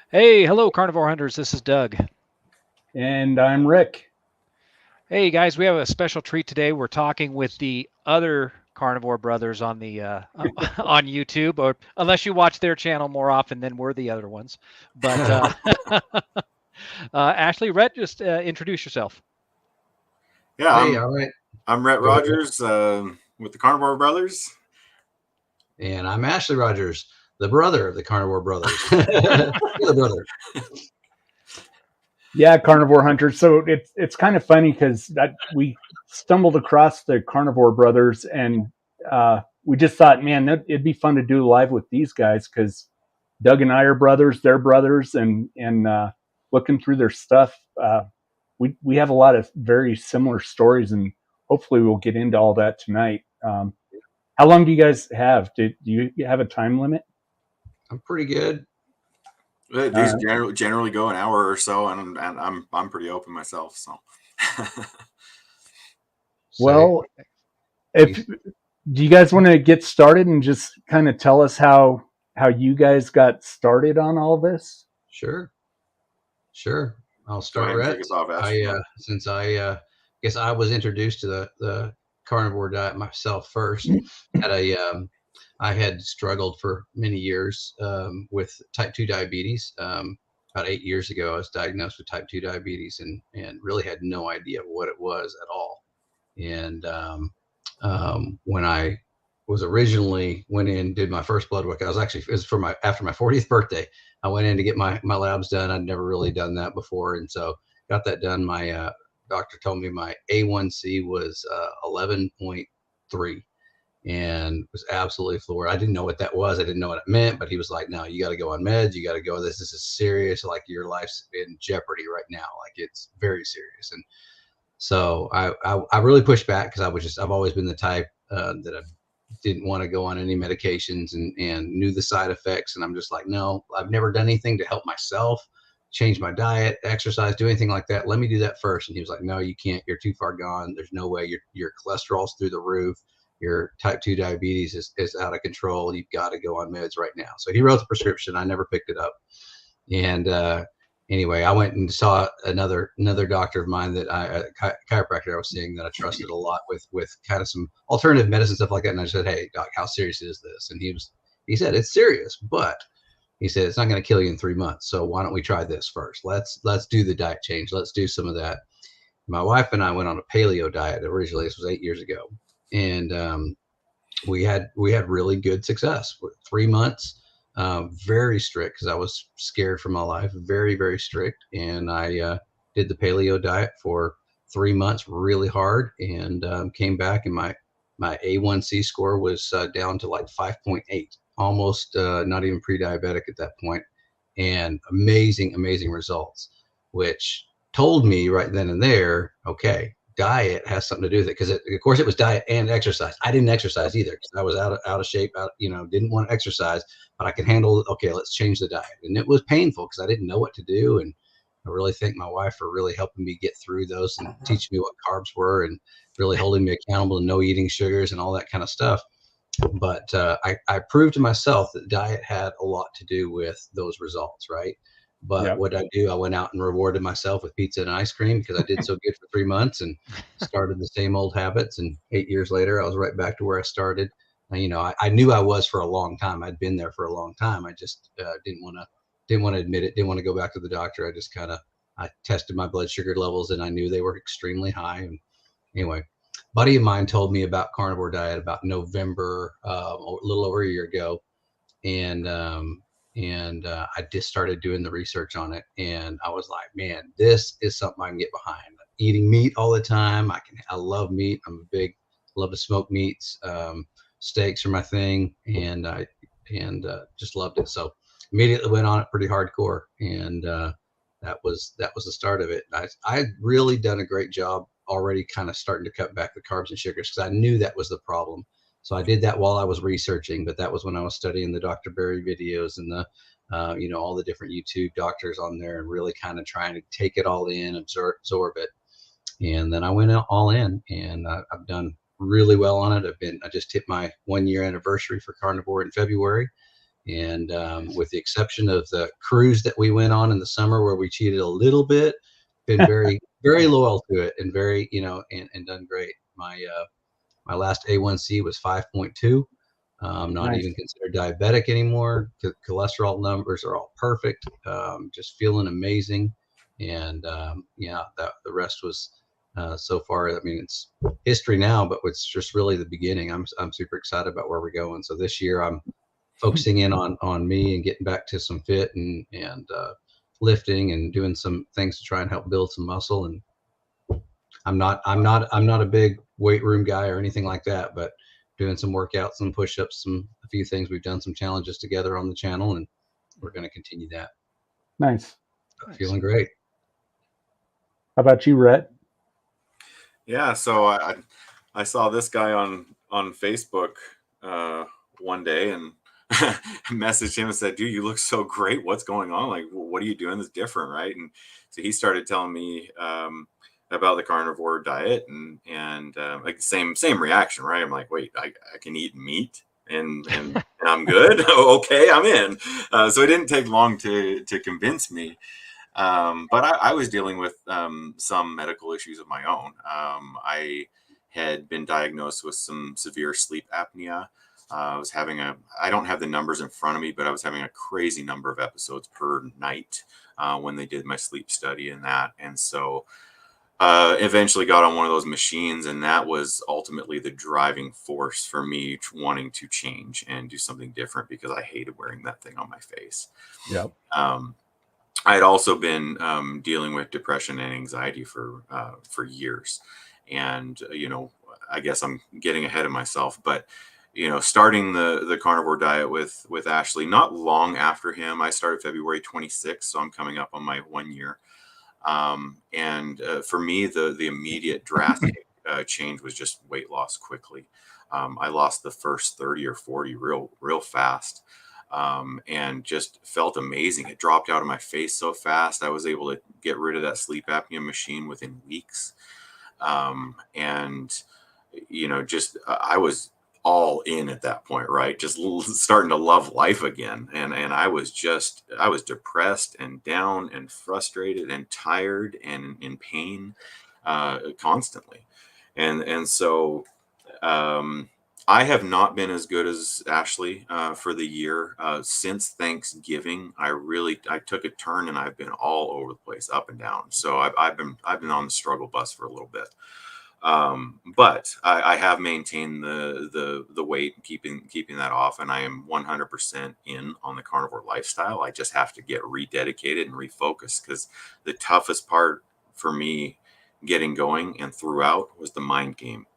Hey, hello, Carnivore Hunters. This is Doug. And I'm Rick. Hey, guys, we have a special treat today. We're talking with the other Carnivore Brothers on the on YouTube, or unless you watch their channel more often than we're the other ones. But Ashley, Rhett, just introduce yourself. Yeah, Hey, all right. I'm Rhett Go ahead. Rogers with the Carnivore Brothers. And I'm Ashley Rogers, the brother of the Carnivore Brothers. The brother. Yeah, Carnivore Hunters. So it's kind of funny because we stumbled across the Carnivore Brothers, and we just thought, man, it'd be fun to do live with these guys because Doug and I are brothers, they're brothers, and looking through their stuff, we have a lot of very similar stories, and hopefully we'll get into all that tonight. How long do you guys have? Do you have a time limit? I'm pretty good. These generally go an hour or so, and I'm pretty open myself. So, well, if do you guys want to get started and just kind of tell us how you guys got started on all this? Sure. I'll start. Take us off, Since I guess I was introduced to the carnivore diet myself first. I had struggled for many years with type 2 diabetes. About 8 years ago, I was diagnosed with type 2 diabetes and really had no idea what it was at all. And when I was originally went in, did my first blood work, it was after my 40th birthday. I went in to get my labs done. I'd never really done that before. And so got that done. My doctor told me my A1C was 11.3 and was absolutely floored. I didn't know what that was. I didn't know what it meant, but he was like, no, you got to go on meds. You got to go. This is serious. Like your life's in jeopardy right now. Like it's very serious. And so I really pushed back because I've always been the type that I didn't want to go on any medications and knew the side effects. And I'm just like, no, I've never done anything to help myself, change my diet, exercise, do anything like that. Let me do that first. And he was like, no, you can't. You're too far gone. There's no way. Your cholesterol's through the roof. Your type 2 diabetes is out of control. You've got to go on meds right now. So he wrote the prescription. I never picked it up. And anyway, I went and saw another doctor of mine that a chiropractor I was seeing that I trusted a lot with kind of some alternative medicine, stuff like that. And I said, hey, doc, how serious is this? And he said, it's serious, but he said, it's not going to kill you in 3 months. So why don't we try this first? Let's do the diet change. Let's do some of that. My wife and I went on a paleo diet originally. This was 8 years ago. And we had really good success. 3 months. Very strict because I was scared for my life. Very, very strict. And I did the paleo diet for 3 months really hard and came back and my A1C score was down to like 5.8, almost not even pre-diabetic at that point. And amazing results, which told me right then and there, okay, diet has something to do with it because of course it was diet and exercise. I didn't exercise either because I was out of shape, didn't want to exercise, but I could handle it. Okay, let's change the diet. And it was painful because I didn't know what to do. And I really thank my wife for really helping me get through those and teaching me what carbs were and really holding me accountable to no eating sugars and all that kind of stuff. But I proved to myself that diet had a lot to do with those results, right? But what I do, I went out and rewarded myself with pizza and ice cream because I did so good for 3 months and started the same old habits. And 8 years later, I was right back to where I started. I knew I was for a long time. I'd been there for a long time. I just didn't want to admit it. Didn't want to go back to the doctor. I just I tested my blood sugar levels and I knew they were extremely high. And anyway, buddy of mine told me about carnivore diet about November, a little over a year ago. And I just started doing the research on it, and I was like, man, this is something I can get behind. Eating meat all the time, I love meat. Love to smoke meats. Steaks are my thing, and I just loved it. So immediately went on it pretty hardcore, and that was the start of it. I'd really done a great job already, kind of starting to cut back the carbs and sugars because I knew that was the problem. So I did that while I was researching, but that was when I was studying the Dr. Berry videos and the, all the different YouTube doctors on there and really kind of trying to take it all in, absorb it. And then I went all in and I've done really well on it. I just hit my 1 year anniversary for Carnivore in February. And with the exception of the cruise that we went on in the summer where we cheated a little bit, been very, very loyal to it and very, and done great. My last A1C was 5.2. I'm not Nice. even considered diabetic anymore. The cholesterol numbers are all perfect. Just feeling amazing. And the rest was so far. I mean, it's history now, but it's just really the beginning. I'm super excited about where we're going. So this year I'm focusing in on me and getting back to some fit and lifting and doing some things to try and help build some muscle. And I'm not a big weight room guy or anything like that, but doing some workouts, some push-ups, a few things. We've done some challenges together on the channel, and we're going to continue that. Nice. Feeling great. How about you, Rhett? Yeah, so I saw this guy on Facebook one day and messaged him and said, "Dude, you look so great. What's going on? Like, what are you doing that's different, right?" And so he started telling me about the carnivore diet and like same reaction, right? I'm like, wait, I can eat meat and I'm good. Okay, I'm in. So it didn't take long to convince me. But I was dealing with some medical issues of my own. I had been diagnosed with some severe sleep apnea. I was having I don't have the numbers in front of me, but I was having a crazy number of episodes per night when they did my sleep study and that. And so eventually got on one of those machines, and that was ultimately the driving force for me wanting to change and do something different because I hated wearing that thing on my face. Yep. I had also been dealing with depression and anxiety for years, and I guess I'm getting ahead of myself, but starting the carnivore diet with Ashley not long after him. I started February 26th, so I'm coming up on my 1 year. And for me, the immediate drastic change was just weight loss quickly. I lost the first 30 or 40 real fast. And just felt amazing. It dropped out of my face so fast. I was able to get rid of that sleep apnea machine within weeks. And I was all in at that point, right? Just starting to love life again. And I was depressed and down and frustrated and tired and in pain constantly. And so I have not been as good as Ashley for the year. Since Thanksgiving, I took a turn and I've been all over the place, up and down. So I've been on the struggle bus for a little bit. But I have maintained the weight, keeping that off, and I am 100% in on the carnivore lifestyle. I just have to get rededicated and refocused, because the toughest part for me getting going and throughout was the mind game.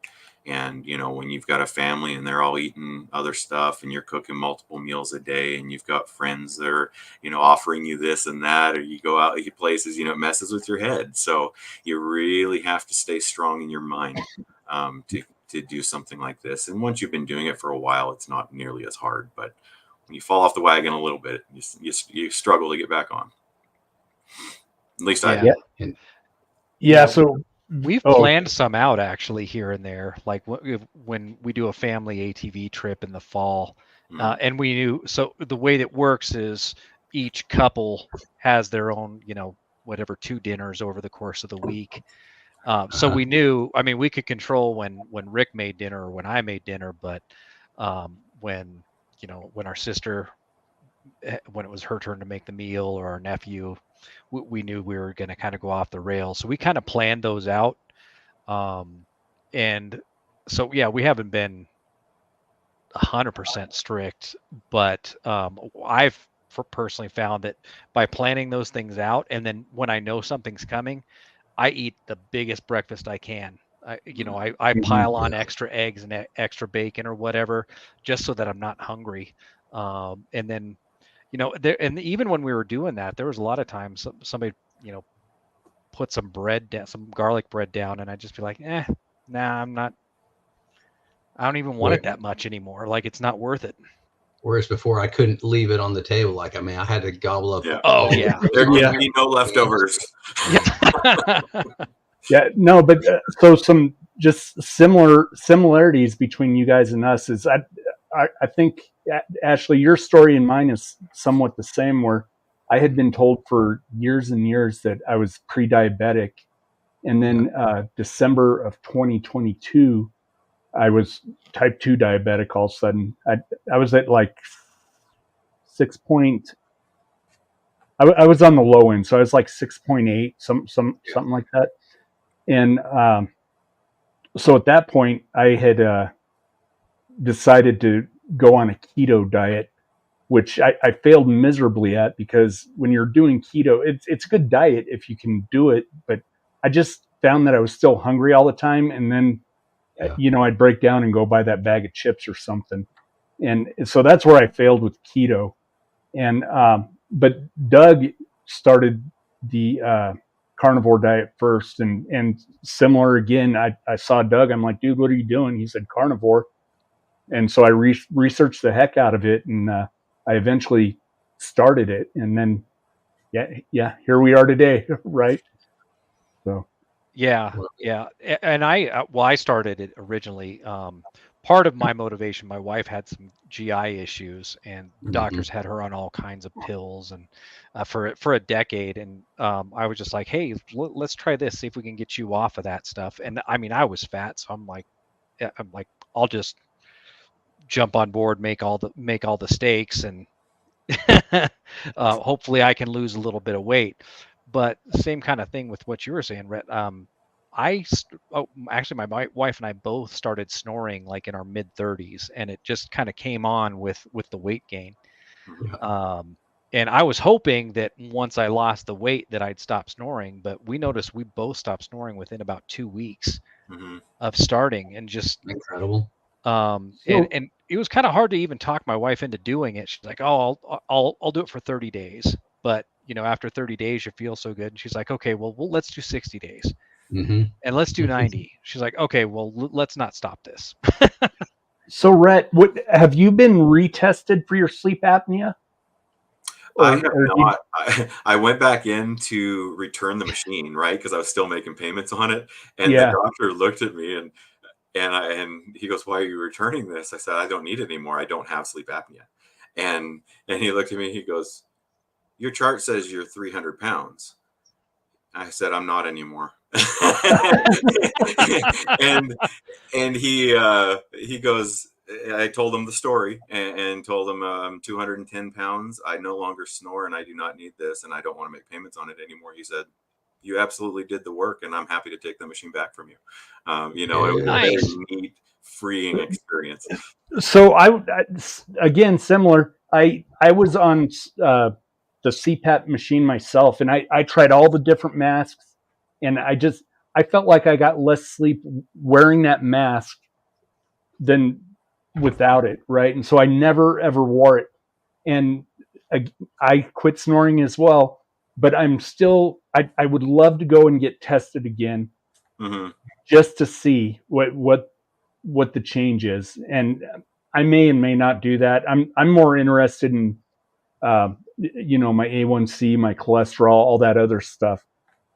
And, when you've got a family and they're all eating other stuff and you're cooking multiple meals a day and you've got friends that are, offering you this and that, or you go out places, it messes with your head. So you really have to stay strong in your mind to do something like this. And once you've been doing it for a while, it's not nearly as hard. But when you fall off the wagon a little bit, you struggle to get back on. At least I do. Yeah. So we've planned some out actually here and there, like when we do a family ATV trip in the fall, and we knew, so the way that works is each couple has their own, whatever, 2 dinners over the course of the week. So we knew, I mean, we could control when Rick made dinner or when I made dinner, but when our sister, when it was her turn to make the meal, or our nephew, we knew we were going to kind of go off the rails. So we kind of planned those out. And so, we haven't been 100% strict, but I've personally found that by planning those things out, and then when I know something's coming, I eat the biggest breakfast I can. I pile on extra eggs and extra bacon or whatever, just so that I'm not hungry. And then, and even when we were doing that, there was a lot of times somebody, put some bread down, some garlic bread down, and I'd just be like, nah, I'm not. I don't even want it that much anymore. Like, it's not worth it. Whereas before, I couldn't leave it on the table. Like, I had to gobble up. Yeah. Oh yeah. There can be no leftovers. Yeah. No, but so some just similarities between you guys and us is I think, Ashley, your story and mine is somewhat the same, where I had been told for years and years that I was pre-diabetic. And then December of 2022, I was type 2 diabetic all of a sudden. I was at like 6 point. I was on the low end, so I was like 6.8, something like that. And so at that point, I had decided to go on a keto diet, which I failed miserably at, because when you're doing keto, it's a good diet if you can do it. But I just found that I was still hungry all the time. And then, I'd break down and go buy that bag of chips or something. And so that's where I failed with keto. And, but Doug started the carnivore diet first, and similar again. I saw Doug. I'm like, dude, what are you doing? He said carnivore. And so I researched the heck out of it, and I eventually started it. And then, here we are today, right? So. Yeah. And I started it originally. Part of my motivation, my wife had some GI issues, and doctors had her on all kinds of pills, and for a decade. And I was just like, hey, let's try this, see if we can get you off of that stuff. And I mean, I was fat, so I'm like, I'll just jump on board, make all the steaks, and hopefully I can lose a little bit of weight. But same kind of thing with what you were saying, Rhett. Actually, my wife and I both started snoring like in our mid 30s, and it just kind of came on with the weight gain. And I was hoping that once I lost the weight that I'd stop snoring, but we noticed we both stopped snoring within about 2 weeks of starting, and just incredible. And it was kind of hard to even talk my wife into doing it. She's like, "Oh, I'll do it for 30 days." But after 30 days, you feel so good. And she's like, "Okay, well let's do 60 days, and let's do 90." She's like, "Okay, well let's not stop this." So, Rhett, have you been retested for your sleep apnea? I have not. I went back in to return the machine, right? Because I was still making payments on it. And the doctor looked at me and he goes, "Why are you returning this?" I said, "I don't need it anymore. I don't have sleep apnea." And he looked at me, he goes, "Your chart says you're 300 pounds. I said, "I'm not anymore." and he goes, I told him the story and told him I'm 210 pounds. I no longer snore, and I do not need this, and I don't want to make payments on it anymore. He said, "You absolutely did the work, and I'm happy to take the machine back from you." It was a very neat, freeing experience. So again, similar. I was on the CPAP machine myself, and I tried all the different masks, and I felt like I got less sleep wearing that mask than without it, right? And so I never ever wore it, and I quit snoring as well. But I'm still, I would love to go and get tested again, just to see what the change is. And I may and may not do that. I'm more interested in my A1C, my cholesterol, all that other stuff.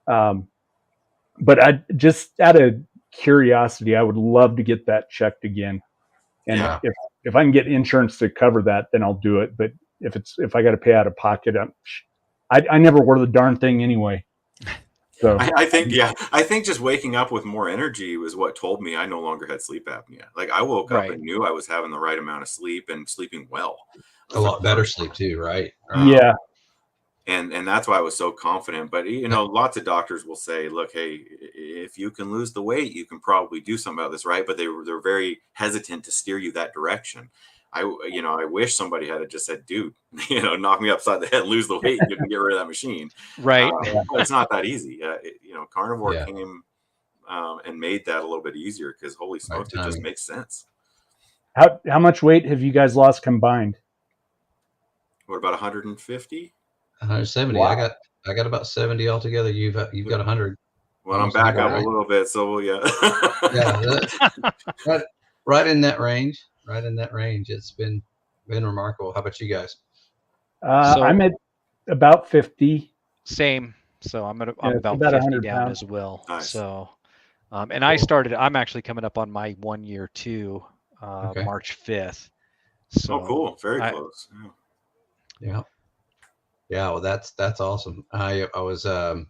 But I just, out of curiosity, I would love to get that checked again. And if I can get insurance to cover that, then I'll do it. But if I got to pay out of pocket, I never wore the darn thing anyway. So I think just waking up with more energy was what told me I no longer had sleep apnea. Like, I woke up and knew I was having the right amount of sleep and sleeping well. A lot better sleep too, right? Yeah. And that's why I was so confident. But lots of doctors will say, "Look, hey, if you can lose the weight, you can probably do something about this," right? But they're very hesitant to steer you that direction. I wish somebody had just said, "Dude, knock me upside the head, lose the weight, you can get rid of that machine." Right. But it's not that easy. Carnivore came and made that a little bit easier, because holy smokes, it just makes sense. How much weight have you guys lost combined? What, about 150? 170. Wow. I got about 70 altogether. You've got 100. Well, I'm back up a little bit, so right in that range. Right in that range. It's been remarkable. How about you guys? I'm at about 50. Same. So I'm about 50 down as well. Nice. So, and cool. I'm actually coming up on my 1 year too, March 5th. So cool. Very close. Yeah. Yeah. Well, that's awesome. I was, I'm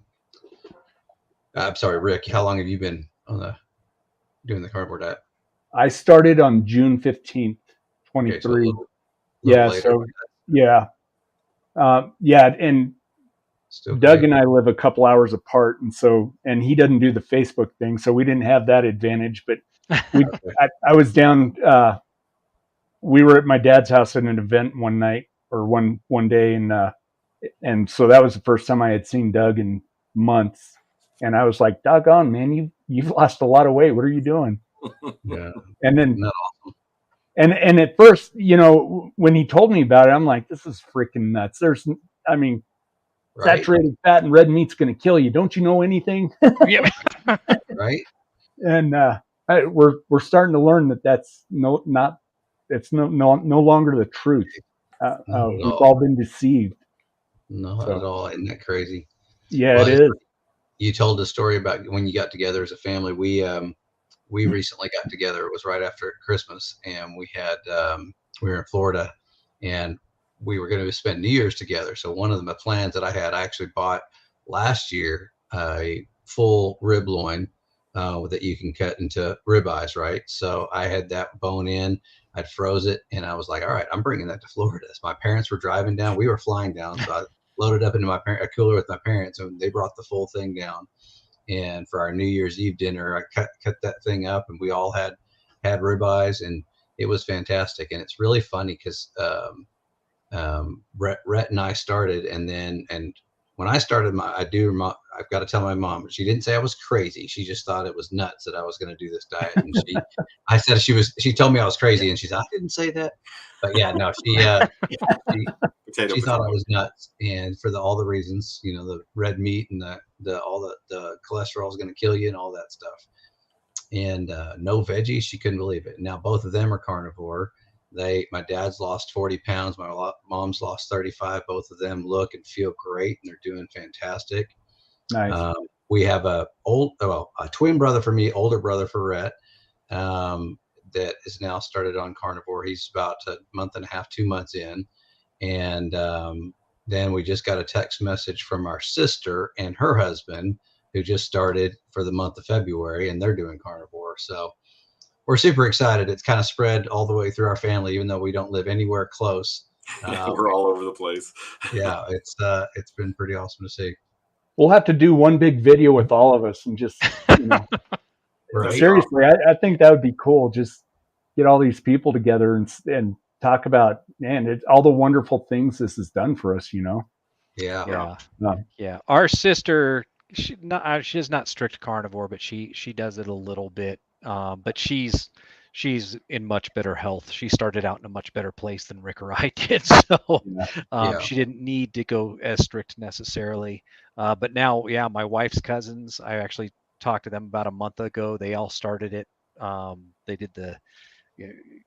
sorry, Rick, how long have you been on doing the carnivore diet? I started on June 15th, 23. Okay, so a little Yeah. later. So, yeah. And Still Doug great. and I live a couple hours apart. And he doesn't do the Facebook thing. So we didn't have that advantage, but I was down, we were at my dad's house at an event one night or one day. And so that was the first time I had seen Doug in months. And I was like, doggone, man, you've lost a lot of weight. What are you doing? Yeah. And then, No. and at first, when he told me about it, I'm like, this is freaking nuts. Right. Saturated fat and red meat's going to kill you. Don't you know anything? Yeah. Right. And we're starting to learn that that's no longer the truth. We've all been deceived. No, not at all. Isn't that crazy? Yeah, it is. You told the story about when you got together as a family. We recently got together. It was right after Christmas, and we were in Florida, and we were going to spend New Year's together. So one of the plans that I actually bought last year, a full rib loin that you can cut into ribeyes, right? So I had that bone in. I'd froze it, and I was like, all right, I'm bringing that to Florida. So my parents were driving down. We were flying down, so I loaded up into a cooler with my parents, and they brought the full thing down. And for our New Year's Eve dinner, I cut that thing up, and we all had ribeyes, and it was fantastic. And it's really funny because Rhett and I started, and when I started I've got to tell my mom, she didn't say I was crazy. She just thought it was nuts that I was going to do this diet. And I said she told me I was crazy, and she said, I didn't say that. But yeah, no, she thought I was nuts, and for all the reasons, the red meat and the cholesterol is going to kill you and all that stuff. And no veggies, she couldn't believe it. Now both of them are carnivore. My dad's lost 40 pounds. My mom's lost 35. Both of them look and feel great, and they're doing fantastic. Nice. We have a twin brother for me, older brother for Rhett, that is now started on carnivore. He's about a month and a half, 2 months in. And then we just got a text message from our sister and her husband, who just started for the month of February, and they're doing carnivore. So we're super excited. It's kind of spread all the way through our family, even though we don't live anywhere close. We're all over the place. Yeah, it's been pretty awesome to see. We'll have to do one big video with all of us and just, Right. Seriously, I think that would be cool. Just get all these people together and talk about, man, all the wonderful things this has done for us, Yeah. Yeah. Our sister, she's not strict carnivore, but she does it a little bit. But she's in much better health. She started out in a much better place than Rick or I did. So she didn't need to go as strict necessarily. But now, my wife's cousins, I actually talked to them about a month ago. They all started it. They did the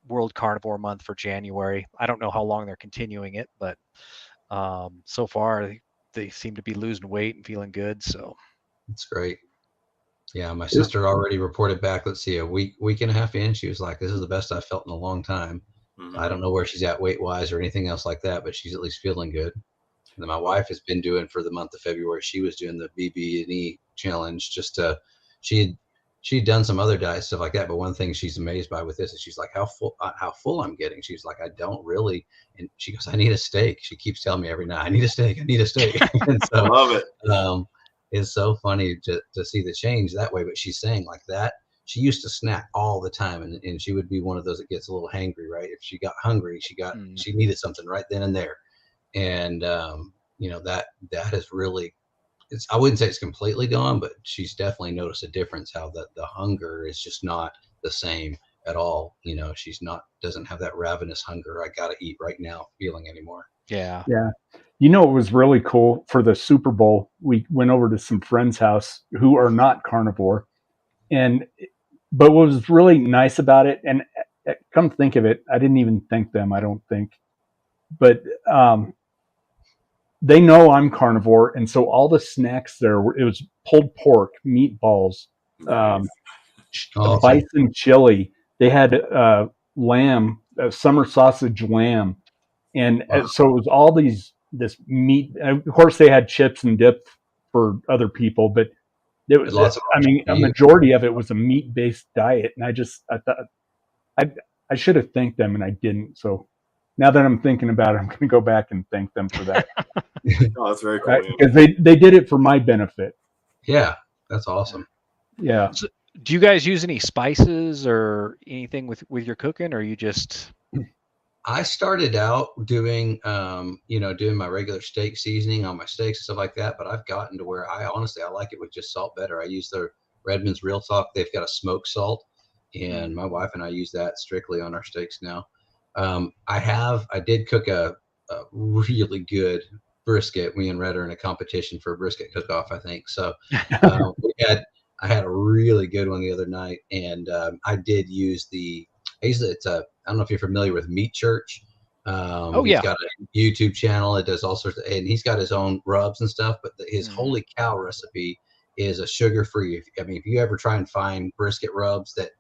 World Carnivore Month for January. I don't know how long they're continuing it, but so far they seem to be losing weight and feeling good. So it's great. Yeah, my sister already reported back, let's see, a week and a half in. She was like, this is the best I've felt in a long time. Mm-hmm. I don't know where she's at weight-wise or anything else like that, but she's at least feeling good. And then my wife has been doing, for the month of February, she was doing the BB&E challenge. She'd done some other diet stuff like that, but one thing she's amazed by with this is she's like, how full I'm getting. She's like, I don't really. And she goes, I need a steak. She keeps telling me every night, I need a steak. And so, I love it. It's so funny to see the change that way. But she's saying like that. She used to snack all the time, and she would be one of those that gets a little hangry, right? If she got hungry, she needed something right then and there. And that has really, I wouldn't say it's completely gone, but she's definitely noticed a difference, how the hunger is just not the same at all. She's doesn't have that ravenous hunger, I gotta eat right now feeling anymore. Yeah. It was really cool for the Super Bowl. We went over to some friends' house who are not carnivore. But what was really nice about it, and come think of it, I didn't even thank them, I don't think. But they know I'm carnivore. And so all the snacks there, it was pulled pork, meatballs, bison chili. They had lamb summer sausage lamb, and so it was all this meat. Of course, they had chips and dip for other people, but it was, Lots of I mean, a majority of it was a meat-based diet, and I thought I should have thanked them, and I didn't. So now that I'm thinking about it, I'm going to go back and thank them for that. Oh, that's very cool. Because they did it for my benefit. Yeah, that's awesome. Yeah. So, do you guys use any spices or anything with your cooking, or you just? I started out doing, doing my regular steak seasoning on my steaks and stuff like that, but I've gotten to where I like it with just salt better. I use the Redmond's Real Talk. They've got a smoked salt, and my wife and I use that strictly on our steaks now. I did cook a really good brisket. Me and Red are in a competition for a brisket cook-off, I think. So I had a really good one the other night, and I did use I don't know if you're familiar with Meat Church. He's got a YouTube channel. It does all sorts of, and he's got his own rubs and stuff. But his holy cow recipe is a sugar-free. I mean, if you ever try and find brisket rubs that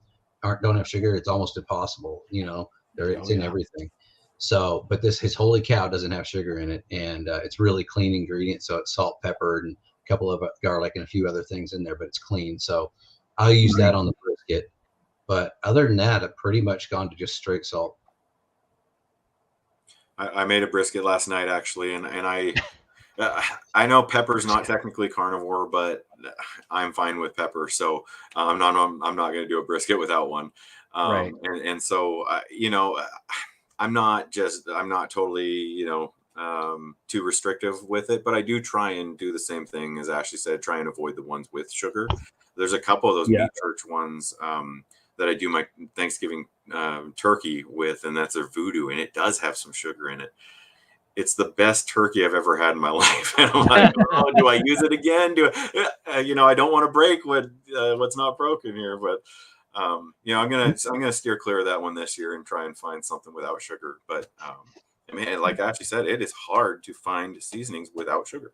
don't have sugar, it's almost impossible. It's in everything. So, but his holy cow doesn't have sugar in it, and it's really clean ingredients. So it's salt, pepper, and a couple of garlic and a few other things in there, but it's clean. So I'll use that on the brisket. But other than that, I've pretty much gone to just straight salt. I made a brisket last night, actually, and I know pepper's not technically carnivore, but I'm fine with pepper, so I'm not going to do a brisket without one. Right. And so I'm not totally too restrictive with it, but I do try and do the same thing as Ashley said, try and avoid the ones with sugar. There's a couple of those Meat Church ones that I do my Thanksgiving turkey with, and that's a voodoo, and it does have some sugar in it. It's the best turkey I've ever had in my life. And I'm like, oh, do I use it again? I don't want to break what's not broken here, but I'm gonna steer clear of that one this year and try and find something without sugar. But I mean, like Ashley said, it is hard to find seasonings without sugar.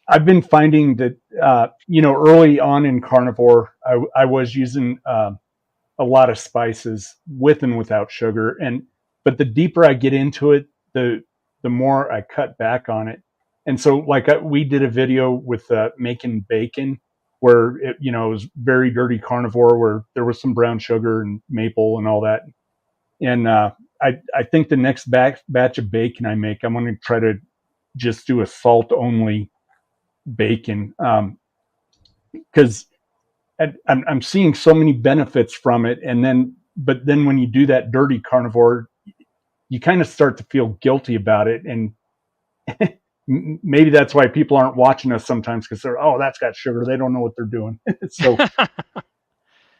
I've been finding that early on in carnivore, I was using a lot of spices with and without sugar, but the deeper I get into it, the more I cut back on it. And so, like we did a video with making bacon, where it was very dirty carnivore, where there was some brown sugar and maple and all that. And I think the next batch of bacon I make, I'm going to try to just do a salt only bacon, because I'm seeing so many benefits from it. But then when you do that dirty carnivore, you kind of start to feel guilty about it, and maybe that's why people aren't watching us sometimes, because that's got sugar. They don't know what they're doing. So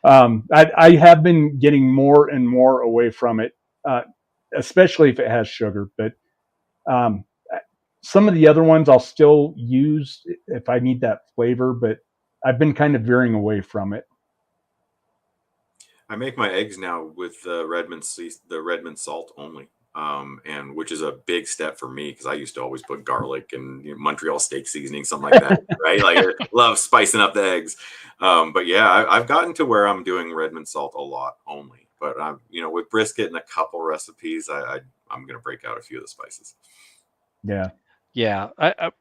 I have been getting more and more away from it, especially if it has sugar. But some of the other ones I'll still use if I need that flavor, but I've been kind of veering away from it. I make my eggs now with the Redmond salt only, and which is a big step for me, because I used to always put garlic and Montreal steak seasoning, something like that, right? Like I love spicing up the eggs. But yeah, I've gotten to where I'm doing Redmond salt a lot only. But I'm with brisket and a couple recipes, I'm going to break out a few of the spices. Yeah. Yeah.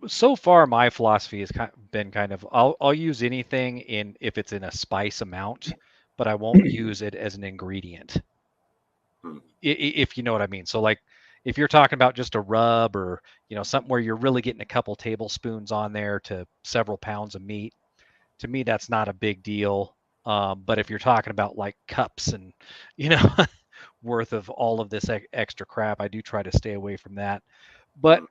So far, my philosophy has been kind of I'll use anything if it's in a spice amount, but I won't use it as an ingredient. If you know what I mean. So like if you're talking about just a rub, or something where you're really getting a couple tablespoons on there to several pounds of meat, to me that's not a big deal. But if you're talking about like cups and worth of all of this extra crap, I do try to stay away from that. But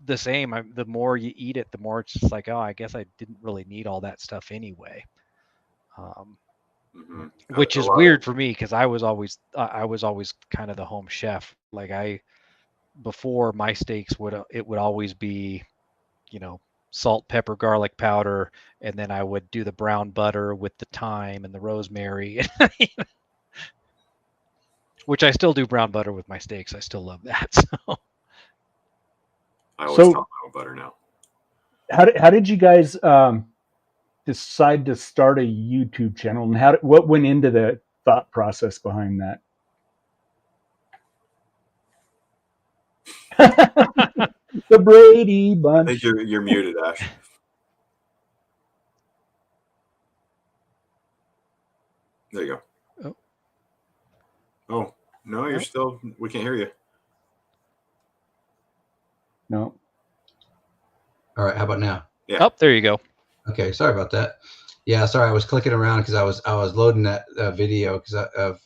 the same, the more you eat it, the more it's just like, oh, I guess I didn't really need all that stuff anyway. Which is weird for me, because I was always kind of the home chef. Like before my steaks it would always be, salt, pepper, garlic powder, and then I would do the brown butter with the thyme and the rosemary. Which I still do brown butter with my steaks. I still love that. So I always talk about butter now. How did you guys decide to start a YouTube channel, and what went into the thought process behind that? The Brady I Bunch. think you're muted, Ash. There you go. Oh, no, you're still. We can't hear you. No. All right, how about now? Yeah. Oh, there you go. Okay, sorry about that. Yeah, sorry, I was clicking around because I was loading that video because of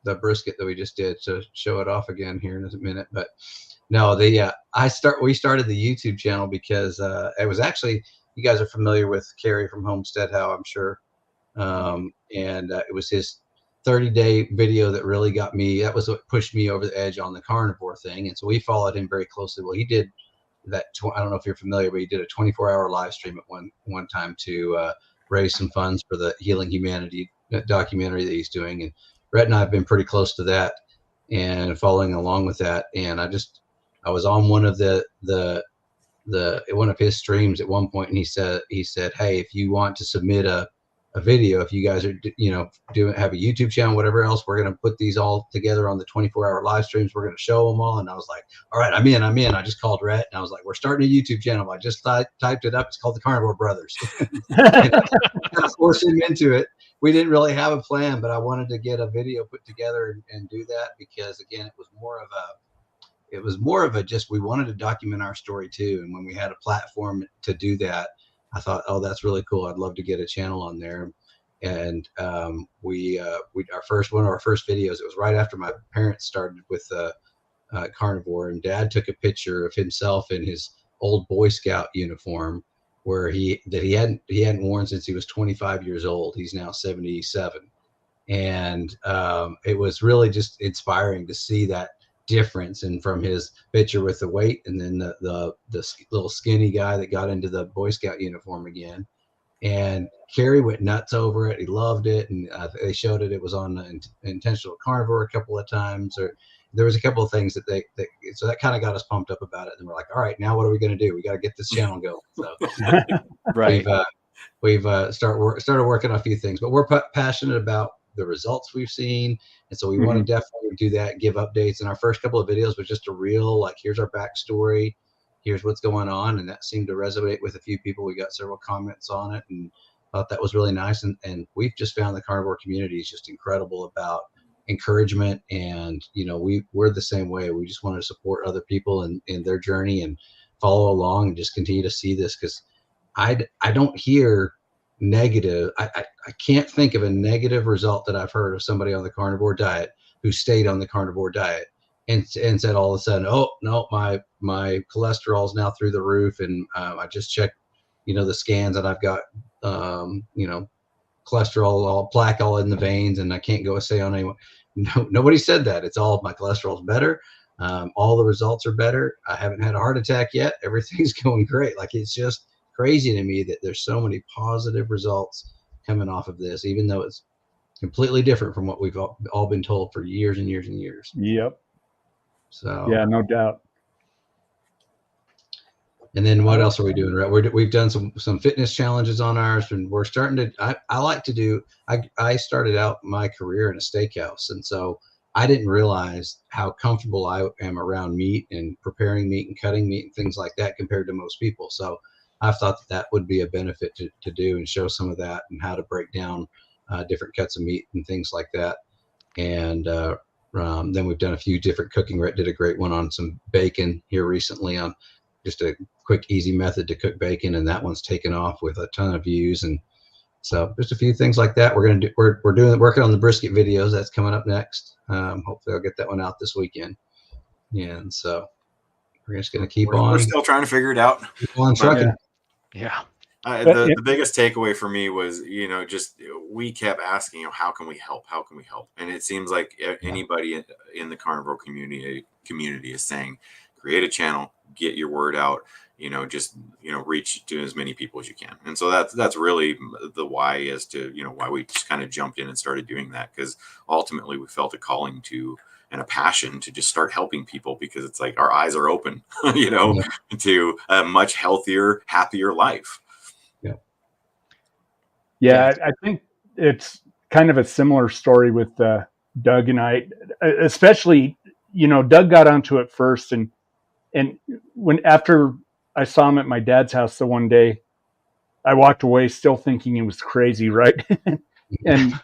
the brisket that we just did to show it off again here in a minute. But no, we started the YouTube channel because it was actually, you guys are familiar with Carrie from Homestead How, I'm sure, and it was his 30-day video that really got me. That was what pushed me over the edge on the carnivore thing, and so we followed him very closely. Well, he did that. I don't know if you're familiar, but he did a 24-hour live stream at one time to raise some funds for the Healing Humanity documentary that he's doing. And Rhett and I have been pretty close to that and following along with that. And I was on one of one of his streams at one point, and he said, "Hey, if you want to submit a video, if you guys are, have a YouTube channel, whatever else, we're going to put these all together on the 24-hour live streams. We're going to show them all." And I was like, all right, I'm in. I just called Rhett and I was like, we're starting a YouTube channel. I just typed it up. It's called the Carnivore Brothers. And I forced him into it. We didn't really have a plan, but I wanted to get a video put together and do that because, again, it was more of a just, we wanted to document our story too. And when we had a platform to do that, I thought, oh, that's really cool. I'd love to get a channel on there. And our first videos, it was right after my parents started with carnivore, and Dad took a picture of himself in his old Boy Scout uniform where he hadn't worn since he was 25 years old. He's now 77. And it was really just inspiring to see that difference, and from his picture with the weight, and then the little skinny guy that got into the Boy Scout uniform again. And Kerry went nuts over it. He loved it, and they showed it. It was on Intentional Carnivore a couple of times, or there was a couple of things so that kind of got us pumped up about it. And we're like, all right, now what are we going to do? We got to get this channel going. So Right. we've started working on a few things, but we're passionate about the results we've seen, and so we want to definitely do that, give updates. And our first couple of videos was just a real, like, here's our backstory, here's what's going on, and that seemed to resonate with a few people. We got several comments on it and thought that was really nice. And we've just found the carnivore community is just incredible about encouragement, and we're the same way. We just want to support other people in their journey and follow along and just continue to see this, because I don't hear negative. I can't think of a negative result that I've heard of somebody on the carnivore diet who stayed on the carnivore diet and said all of a sudden, oh no, my cholesterol is now through the roof, and I just checked the scans, and I've got cholesterol plaque all in the veins, and I can't go assay on anyone. No, nobody said that. It's all, my cholesterol's better, all the results are better, I haven't had a heart attack yet, everything's going great. Like, it's just crazy to me that there's so many positive results coming off of this, even though it's completely different from what we've all been told for years and years and years. Yep. So yeah, no doubt. And then what else are we doing? Right, we've done some fitness challenges on ours, and we're starting to. I like to do. I started out my career in a steakhouse, and so I didn't realize how comfortable I am around meat and preparing meat and cutting meat and things like that compared to most people. So I've thought that would be a benefit to do and show some of that, and how to break down different cuts of meat and things like that. And then we've done a few different cooking. Rhett did a great one on some bacon here recently, on just a quick, easy method to cook bacon, and that one's taken off with a ton of views. And so just a few things like that. We're working on the brisket videos. That's coming up next. Hopefully I'll get that one out this weekend. And so we're just going to keep on. We're still trying to figure it out. Keep on trucking. Yeah. The biggest takeaway for me was, just we kept asking, how can we help? How can we help? And it seems like anybody in the carnivore community is saying, create a channel, get your word out, reach to as many people as you can. And so that's really the why as to, why we just kind of jumped in and started doing that, because ultimately we felt a calling to, and a passion to just start helping people, because it's like our eyes are open, to a much healthier, happier life. Yeah, I think it's kind of a similar story with Doug and I, especially, Doug got onto it first, and And after I saw him at my dad's house the one day, I walked away still thinking he was crazy, right? And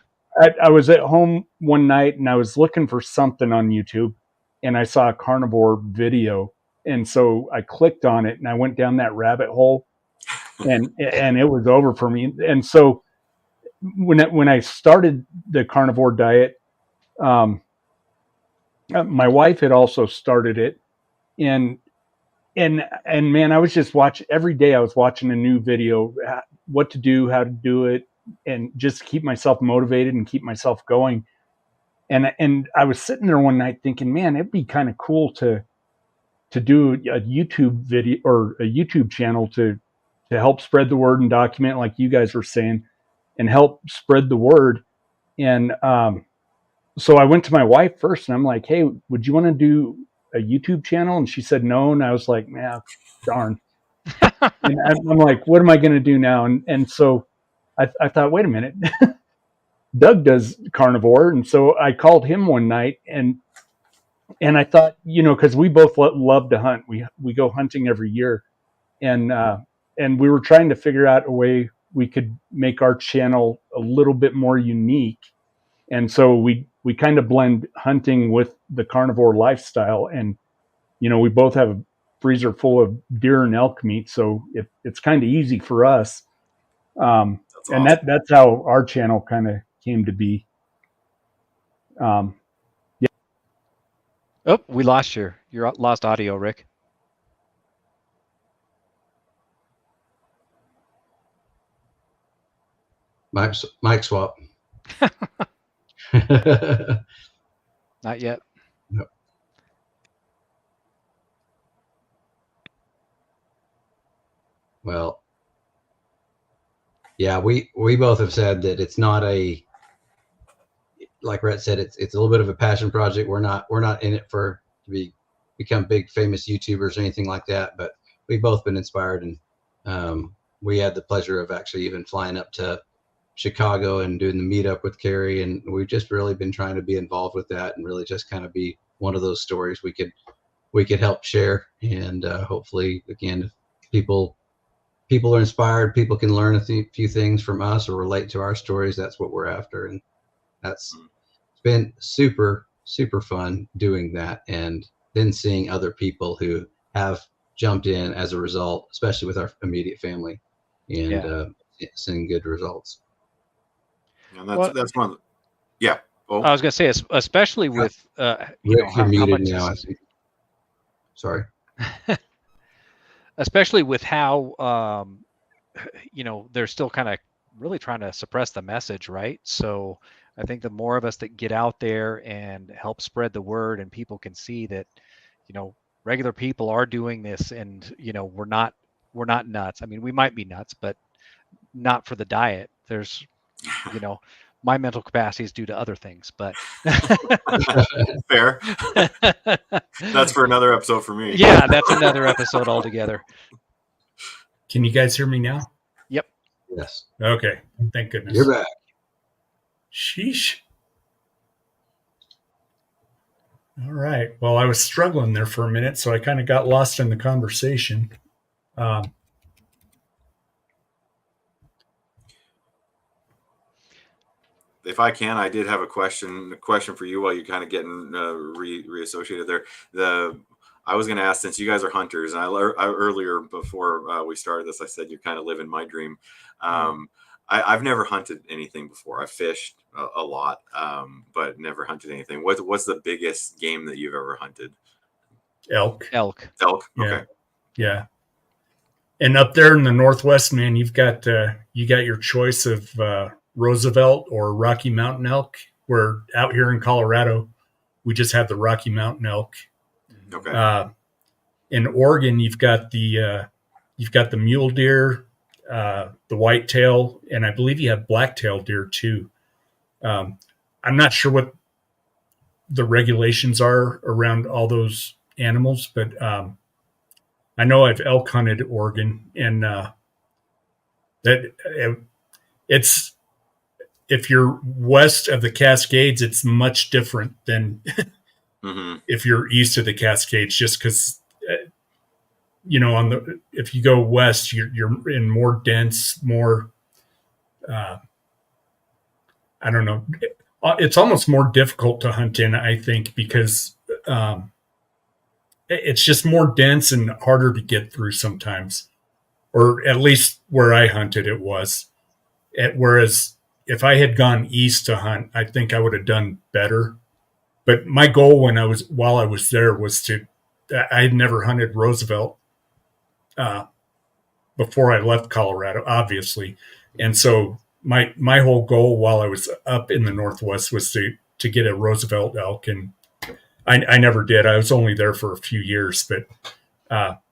I was at home one night and I was looking for something on YouTube, and I saw a carnivore video, and so I clicked on it and I went down that rabbit hole, and it was over for me. And so when I started the carnivore diet, my wife had also started it, and man, I was just watching every day. I was watching a new video, what to do, how to do it, and just keep myself motivated and keep myself going. And I was sitting there one night thinking, man, it'd be kind of cool to do a YouTube video or a YouTube channel to help spread the word and document, like you guys were saying, and help spread the word. And so I went to my wife first, and I'm like, hey, would you want to do a YouTube channel? And she said no. And I was like, man, darn. And I'm like, what am I going to do now? And so I thought, wait a minute. Doug does carnivore. And so I called him one night, and I thought, because we both love to hunt. We go hunting every year. And we were trying to figure out a way we could make our channel a little bit more unique. And so we kind of blend hunting with the carnivore lifestyle. And, we both have a freezer full of deer and elk meat. So it's kind of easy for us. And awesome. That's how our channel kind of came to be. Yeah. Oh, we lost your lost audio, Rick. Mic swap. Not yet. No. Well, yeah, we both have said that it's not like Rhett said, it's a little bit of a passion project. We're not in it to become big famous YouTubers or anything like that, but we've both been inspired, and we had the pleasure of actually even flying up to Chicago and doing the meetup with Carrie, and we've just really been trying to be involved with that and really just kind of be one of those stories we could help share. And hopefully, again, if people are inspired, people can learn a few things from us or relate to our stories. That's what we're after, and it's been super, super fun doing that, and then seeing other people who have jumped in as a result, especially with our immediate family, and seeing good results. And that's one. Yeah. Oh. I was going to say, especially with Rick, you're muted now. I think. Sorry. Especially with how they're still kind of really trying to suppress the message, right? So I think the more of us that get out there and help spread the word, and people can see that, regular people are doing this, and we're not nuts. I mean, we might be nuts, but not for the diet. There's my mental capacity is due to other things, but fair. That's for another episode for me. Yeah, that's another episode altogether. Can you guys hear me now? Yep. Yes. Okay. Thank goodness. You're back. Sheesh. All right. Well, I was struggling there for a minute, so I kind of got lost in the conversation. If I can, I did have a question for you while you're kind of getting reassociated there. I was going to ask, since you guys are hunters, and I earlier before we started this, I said you're kind of living my dream. I've never hunted anything before. I've fished a lot, but never hunted anything. What's the biggest game that you've ever hunted? Elk. Okay. Yeah. And up there in the Northwest, man, you got your choice of Roosevelt or Rocky Mountain elk. We're out here in Colorado. We just have the Rocky Mountain elk. Okay. In Oregon, you've got the mule deer, the whitetail, and I believe you have black-tail deer too. I'm not sure what the regulations are around all those animals, but I know I've elk hunted Oregon, and it's, if you're west of the Cascades, it's much different than if you're east of the Cascades, just because if you go west, you're in more dense, more, I don't know. It's almost more difficult to hunt in, I think, because it's just more dense and harder to get through sometimes, or at least where I hunted, it was. Whereas if I had gone east to hunt, I think I would have done better. But my goal while I was there was I had never hunted Roosevelt before I left Colorado, obviously. And so my whole goal while I was up in the Northwest was to get a Roosevelt elk. And I never did. I was only there for a few years, but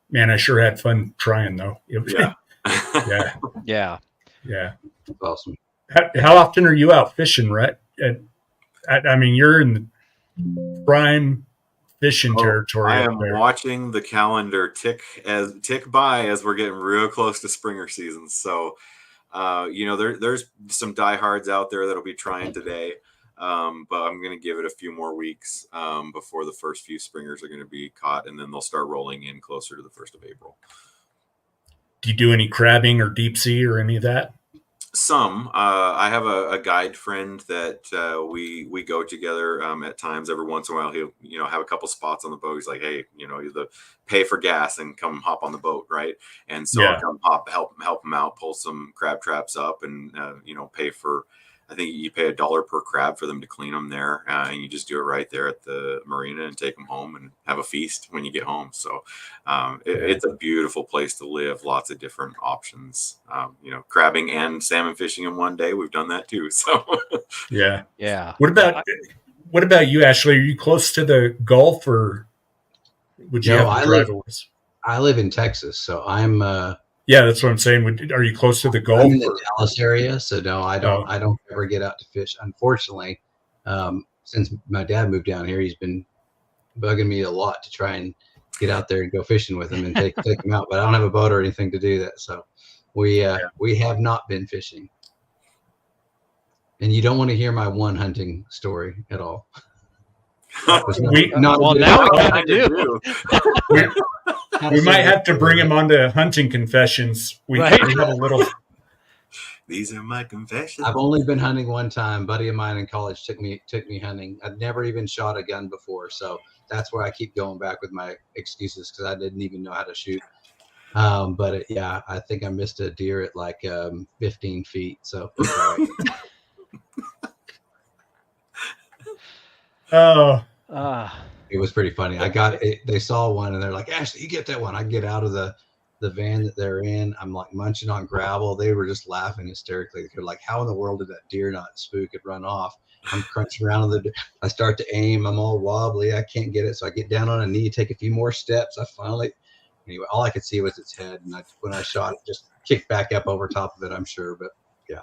man, I sure had fun trying though. Yeah. Yeah. Yeah. That's awesome. How often are you out fishing, Rhett? I mean, you're in the prime fishing territory. I am watching the calendar tick by as we're getting real close to springer season. So, there's some diehards out there that'll be trying today, but I'm going to give it a few more weeks before the first few springers are going to be caught, and then they'll start rolling in closer to the 1st of April. Do you do any crabbing or deep sea or any of that? Some. I have a guide friend that we go together at times. Every once in a while, he'll have a couple spots on the boat. He's like, hey, pay for gas and come hop on the boat, right? And so I'll come help him out, pull some crab traps up, and pay for. I think you pay $1 per crab for them to clean them there, and you just do it right there at the marina and take them home and have a feast when you get home. So it's a beautiful place to live. Lots of different options. Crabbing and salmon fishing in one day. We've done that too. So yeah. What about you, Ashley? Are you close to the Gulf, or would you have to drive away? I live in Texas, so I'm. Yeah, that's what I'm saying. Are you close to the Gulf? I'm in the Dallas area, so no, I don't. I don't ever get out to fish. Unfortunately, since my dad moved down here, he's been bugging me a lot to try and get out there and go fishing with him and take him out. But I don't have a boat or anything to do that, so we have not been fishing. And you don't want to hear my one hunting story at all. Now we kind of do. We might have to bring him on to hunting confessions. We have a little. These are my confessions. I've only been hunting one time. A buddy of mine in college took me hunting. I'd never even shot a gun before, so that's where I keep going back with my excuses because I didn't even know how to shoot. But I think I missed a deer at like 15 feet. So. It was pretty funny. I got it. They saw one and they're like, Ashley, you get that one. I get out of the van that they're in. I'm like munching on gravel. They were just laughing hysterically. They're like, how in the world did that deer not spook and run off? I'm crunching around I start to aim. I'm all wobbly. I can't get it. So I get down on a knee, take a few more steps. Anyway, all I could see was its head. And when I shot it, just kicked back up over top of it, I'm sure. But yeah.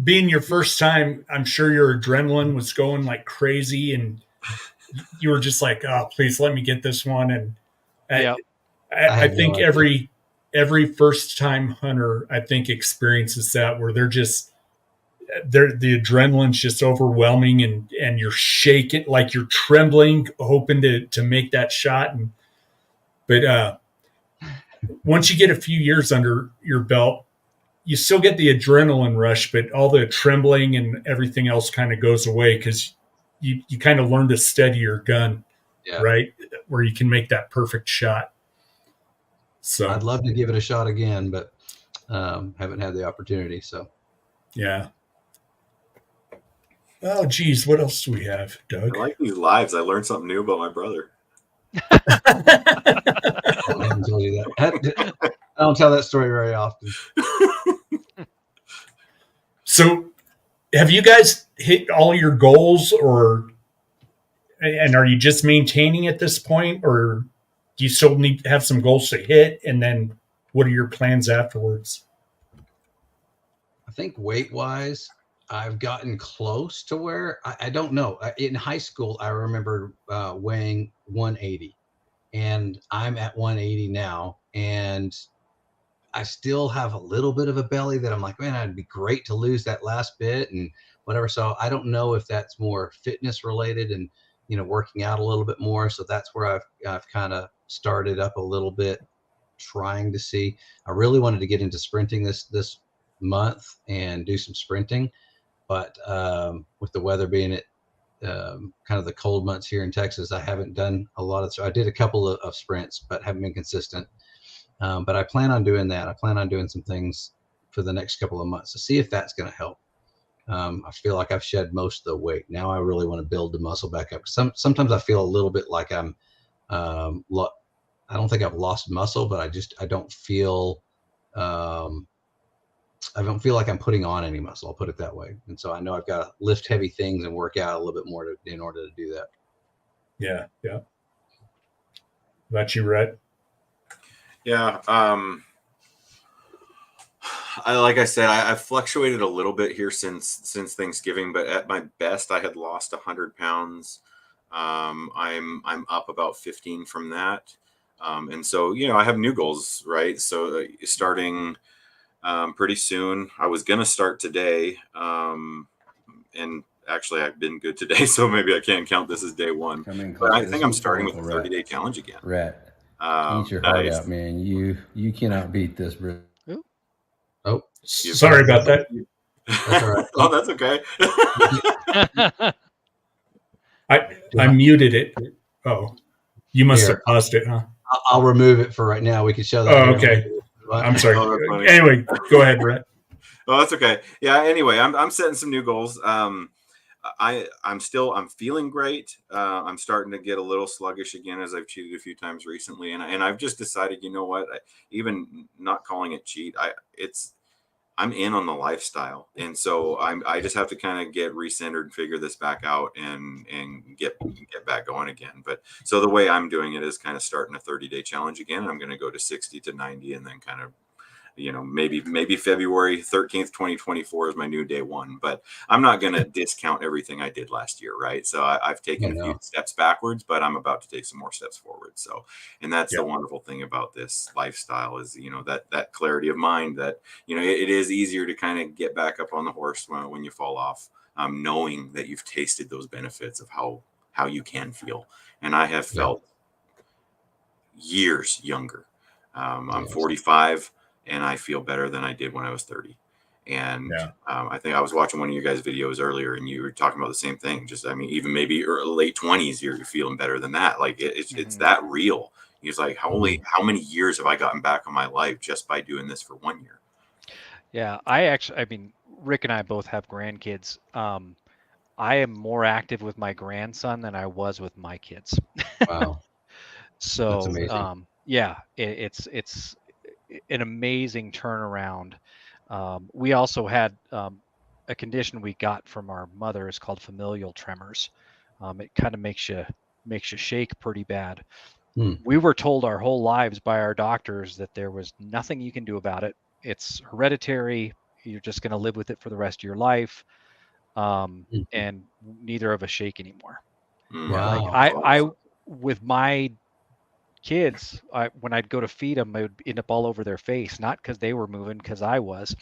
Being your first time, I'm sure your adrenaline was going like crazy, and you were just like, "Oh, please let me get this one." And I think every first time hunter, I think, experiences that where the adrenaline's just overwhelming, and you're shaking, like you're trembling, hoping to make that shot. But once you get a few years under your belt, you still get the adrenaline rush, but all the trembling and everything else kind of goes away because you kind of learn to steady your gun, right? Where you can make that perfect shot. So I'd love to give it a shot again, but haven't had the opportunity. So yeah. Oh, geez, what else do we have, Doug? I like these lives. I learned something new about my brother. I haven't told you that. I don't tell that story very often. So have you guys hit all your goals, and are you just maintaining at this point, or do you still need to have some goals to hit? And then what are your plans afterwards? I think weight wise, I've gotten close to where I don't know. In high school, I remember weighing 180, and I'm at 180 now. And I still have a little bit of a belly that I'm like, man, it'd be great to lose that last bit and whatever. So I don't know if that's more fitness related and working out a little bit more. So that's where I've kind of started up a little bit, trying to see. I really wanted to get into sprinting this month and do some sprinting, but with the weather being at kind of the cold months here in Texas, I haven't done a lot I did a couple of sprints, but haven't been consistent. But I plan on doing that. I plan on doing some things for the next couple of months to see if that's going to help. I feel like I've shed most of the weight. Now I really want to build the muscle back up. Sometimes I feel a little bit like I don't think I've lost muscle, but I don't feel like I'm putting on any muscle. I'll put it that way. And so I know I've got to lift heavy things and work out a little bit more in order to do that. Yeah. Yeah. About you, Rhett? Yeah. Like I said, I've fluctuated a little bit here since Thanksgiving, but at my best, I had lost 100 pounds. I'm up about 15 from that. And so, I have new goals, right? So starting pretty soon, I was going to start today. And actually I've been good today, so maybe I can't count this as day one. But I think I'm starting with a 30-day challenge again. Rhett, eat your heart out, man. You cannot beat this, bro. Oh, sorry about that. That's all right. Oh, that's okay. I muted it. Oh, you must have paused it, huh? I'll remove it for right now. We can show that. Oh, okay. I'm sorry. Anyway, go ahead, Brett. Oh, that's okay. Yeah. Anyway, I'm setting some new goals. I'm feeling great. I'm starting to get a little sluggish again, as I've cheated a few times recently, and I've just decided, you know what? Even not calling it cheat, I'm in on the lifestyle, and so I just have to kind of get recentered and figure this back out and get back going again. But so the way I'm doing it is kind of starting a 30-day challenge again. I'm going to go to 60 to 90, and then kind of, maybe February 13th, 2024 is my new day one, but I'm not going to discount everything I did last year. Right. So I've taken a few steps backwards, but I'm about to take some more steps forward. So, and that's the wonderful thing about this lifestyle is, that clarity of mind that, it is easier to kind of get back up on the horse when you fall off, knowing that you've tasted those benefits of how you can feel. And I have felt years younger. I'm 45. And I feel better than I did when I was 30. And I think I was watching one of your guys' videos earlier, and you were talking about the same thing. Just, even maybe late 20s, you're feeling better than that. Like it's that real. He's like, how many years have I gotten back on my life just by doing this for 1 year? Yeah, Rick and I both have grandkids. I am more active with my grandson than I was with my kids. Wow. So, that's amazing. It's an amazing turnaround. We also had a condition we got from our mother. It's called familial tremors. It kind of makes you shake pretty bad. We were told our whole lives by our doctors that there was nothing you can do about it. It's hereditary. You're just going to live with it for the rest of your life. And neither of us shake anymore. Wow. Like I with my kids, when I'd go to feed them, it would end up all over their face, not because they were moving, because I was.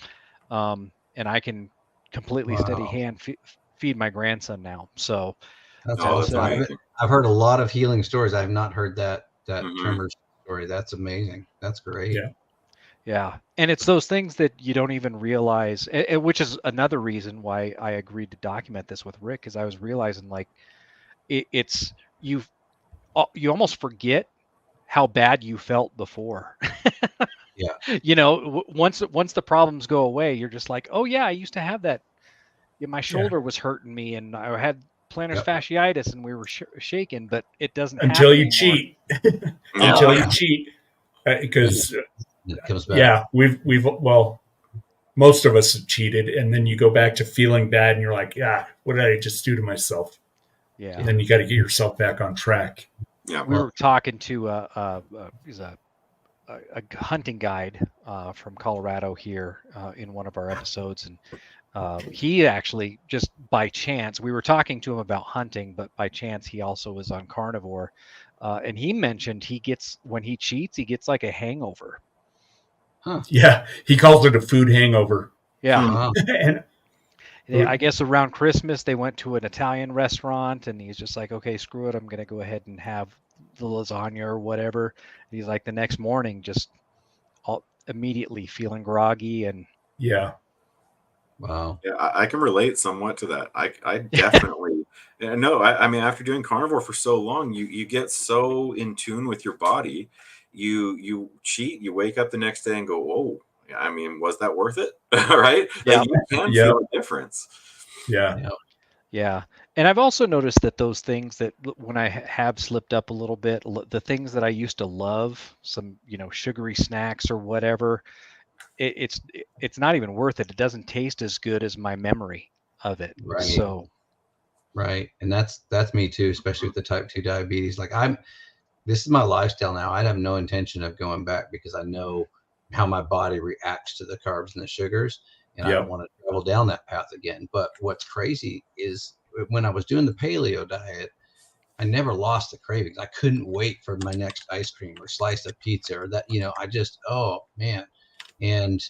And I can completely steady hand feed my grandson now. So that's awesome. I've heard a lot of healing stories. I have not heard that tremor story. That's amazing. That's great. Yeah. And it's those things that you don't even realize, which is another reason why I agreed to document this with Rick, because I was realizing like it's you almost forget how bad you felt before. Once the problems go away, you're just like, oh yeah, I used to have that. Yeah, my shoulder was hurting me, and I had plantar fasciitis, and we were shaking, but it doesn't until happen you anymore. Cheat. Until you cheat, because it comes back. we've most of us have cheated, and then you go back to feeling bad, and you're like, what did I just do to myself? Yeah. And then you got to get yourself back on track. Yeah, we were talking to he's a hunting guide from Colorado here in one of our episodes, and he actually, just by chance, we were talking to him about hunting, but by chance he also was on carnivore, and he mentioned when he cheats, he gets like a hangover. Yeah, he calls it a food hangover. Yeah. And I guess around Christmas they went to an Italian restaurant, and he's just like, okay, screw it, I'm gonna go ahead and have the lasagna or whatever. He's like, the next morning, just immediately feeling groggy and Yeah. Wow. Yeah, I can relate somewhat to that. I definitely no. I mean, after doing carnivore for so long, you get so in tune with your body. You cheat. You wake up the next day and go, "Whoa! I mean, was that worth it?" Right? Yeah. Like, you can feel a difference. Yeah. Yeah. And I've also noticed that those things that when I have slipped up a little bit, the things that I used to love, some, sugary snacks or whatever, it's not even worth it. It doesn't taste as good as my memory of it. Right. So, right. And that's me too, especially with the type 2 diabetes. Like this is my lifestyle now. I have no intention of going back because I know how my body reacts to the carbs and the sugars, and I don't want to travel down that path again. But what's crazy is when I was doing the paleo diet, I never lost the cravings. I couldn't wait for my next ice cream or slice of pizza or that, I just, oh man. And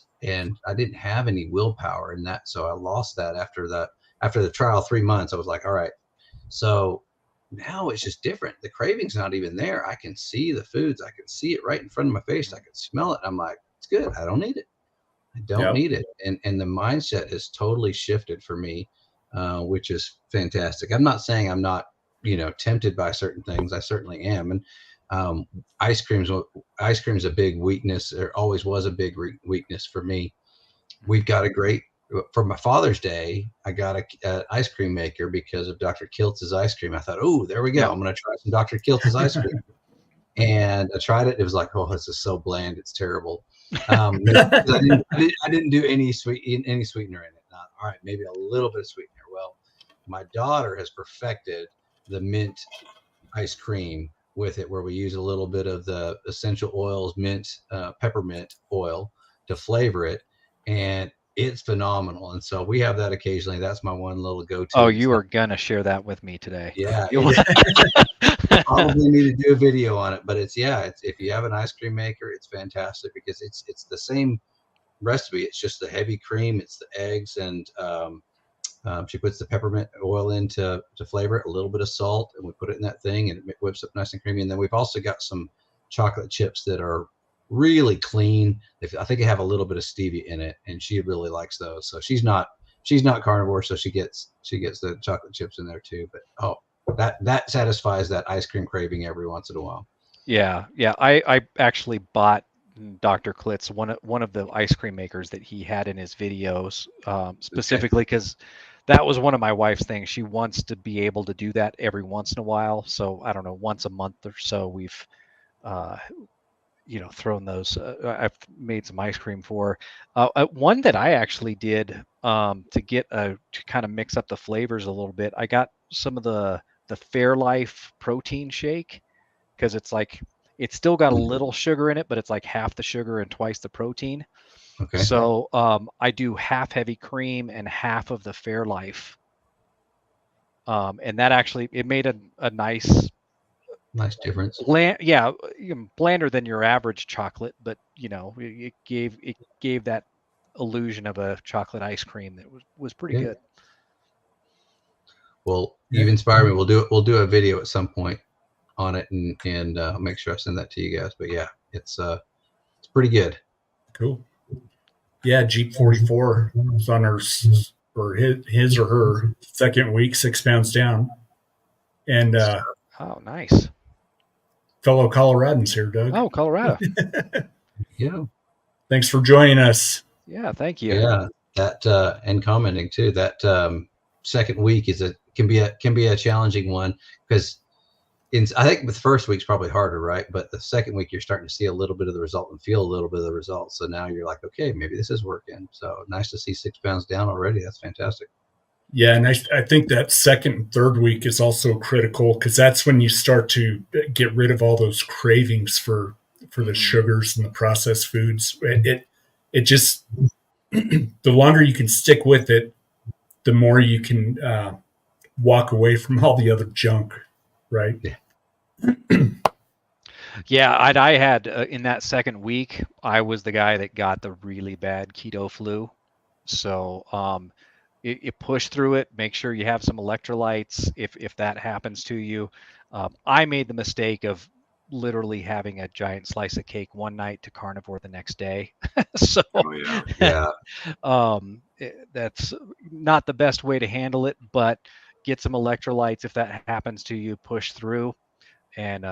I didn't have any willpower in that. So I lost that after the trial 3 months. I was like, all right. So now it's just different. The craving's not even there. I can see the foods. I can see it right in front of my face. I can smell it. I'm like, it's good. I don't need it. I don't need it. And the mindset has totally shifted for me, which is fantastic. I'm not saying I'm not, tempted by certain things. I certainly am. And ice cream's a big weakness, or always was a big weakness for me. We've got for my Father's Day, I got a ice cream maker because of Dr. Kiltz's ice cream. I thought, oh, there we go. I'm going to try some Dr. Kiltz's ice cream. And I tried it. It was like, oh, this is so bland. It's terrible. I didn't do any sweetener in it. All right, maybe a little bit of sweetener. Well, my daughter has perfected the mint ice cream with it, where we use a little bit of the essential oils, mint, peppermint oil to flavor it. And it's phenomenal. And so we have that occasionally. That's my one little go-to. Oh, you are going to share that with me today. Yeah. Probably need to do a video on it, but it's if you have an ice cream maker, it's fantastic because it's the same recipe. It's just the heavy cream, it's the eggs, and she puts the peppermint oil in to flavor it, a little bit of salt, and we put it in that thing, and it whips up nice and creamy. And then we've also got some chocolate chips that are really clean. I think they have a little bit of stevia in it, and she really likes those. So she's not carnivore, so she gets the chocolate chips in there too. But that satisfies that ice cream craving every once in a while. Yeah. I actually bought Dr. Klitz one of the ice cream makers that he had in his videos, specifically because that was one of my wife's things. She wants to be able to do that every once in a while. So I don't know, once a month or so, we've thrown those. I've made some ice cream for one that I actually did to kind of mix up the flavors a little bit. I got some of the Fairlife protein shake, because it's still got a little sugar in it, but it's like half the sugar and twice the protein. Okay. So I do half heavy cream and half of the Fairlife, and that actually it made a nice difference. Blander than your average chocolate, but it gave that illusion of a chocolate ice cream that was pretty good. Well, you've inspired me. We'll do a video at some point on it, and I'll make sure I send that to you guys. But yeah, it's pretty good. Cool. Yeah, Jeep 44 is on his or her second week, 6 pounds down, and oh, nice. Fellow Coloradans here, Doug. Oh, Colorado. Yeah. Thanks for joining us. Yeah, thank you. Yeah, that and commenting too. That second week can be a challenging one, because I think the first week's probably harder, right? But the second week you're starting to see a little bit of the result and feel a little bit of the result. So now you're like, okay, maybe this is working. So nice to see 6 pounds down already. That's fantastic. Yeah, and I think that second and third week is also critical, because that's when you start to get rid of all those cravings for the sugars and the processed foods. It just the longer you can stick with it, the more you can walk away from all the other junk, right? Yeah, I had in that second week, I was the guy that got the really bad keto flu. So you push through it. Make sure you have some electrolytes if that happens to you. I made the mistake of literally having a giant slice of cake one night to carnivore the next day. So that's not the best way to handle it, but get some electrolytes if that happens to you, push through, and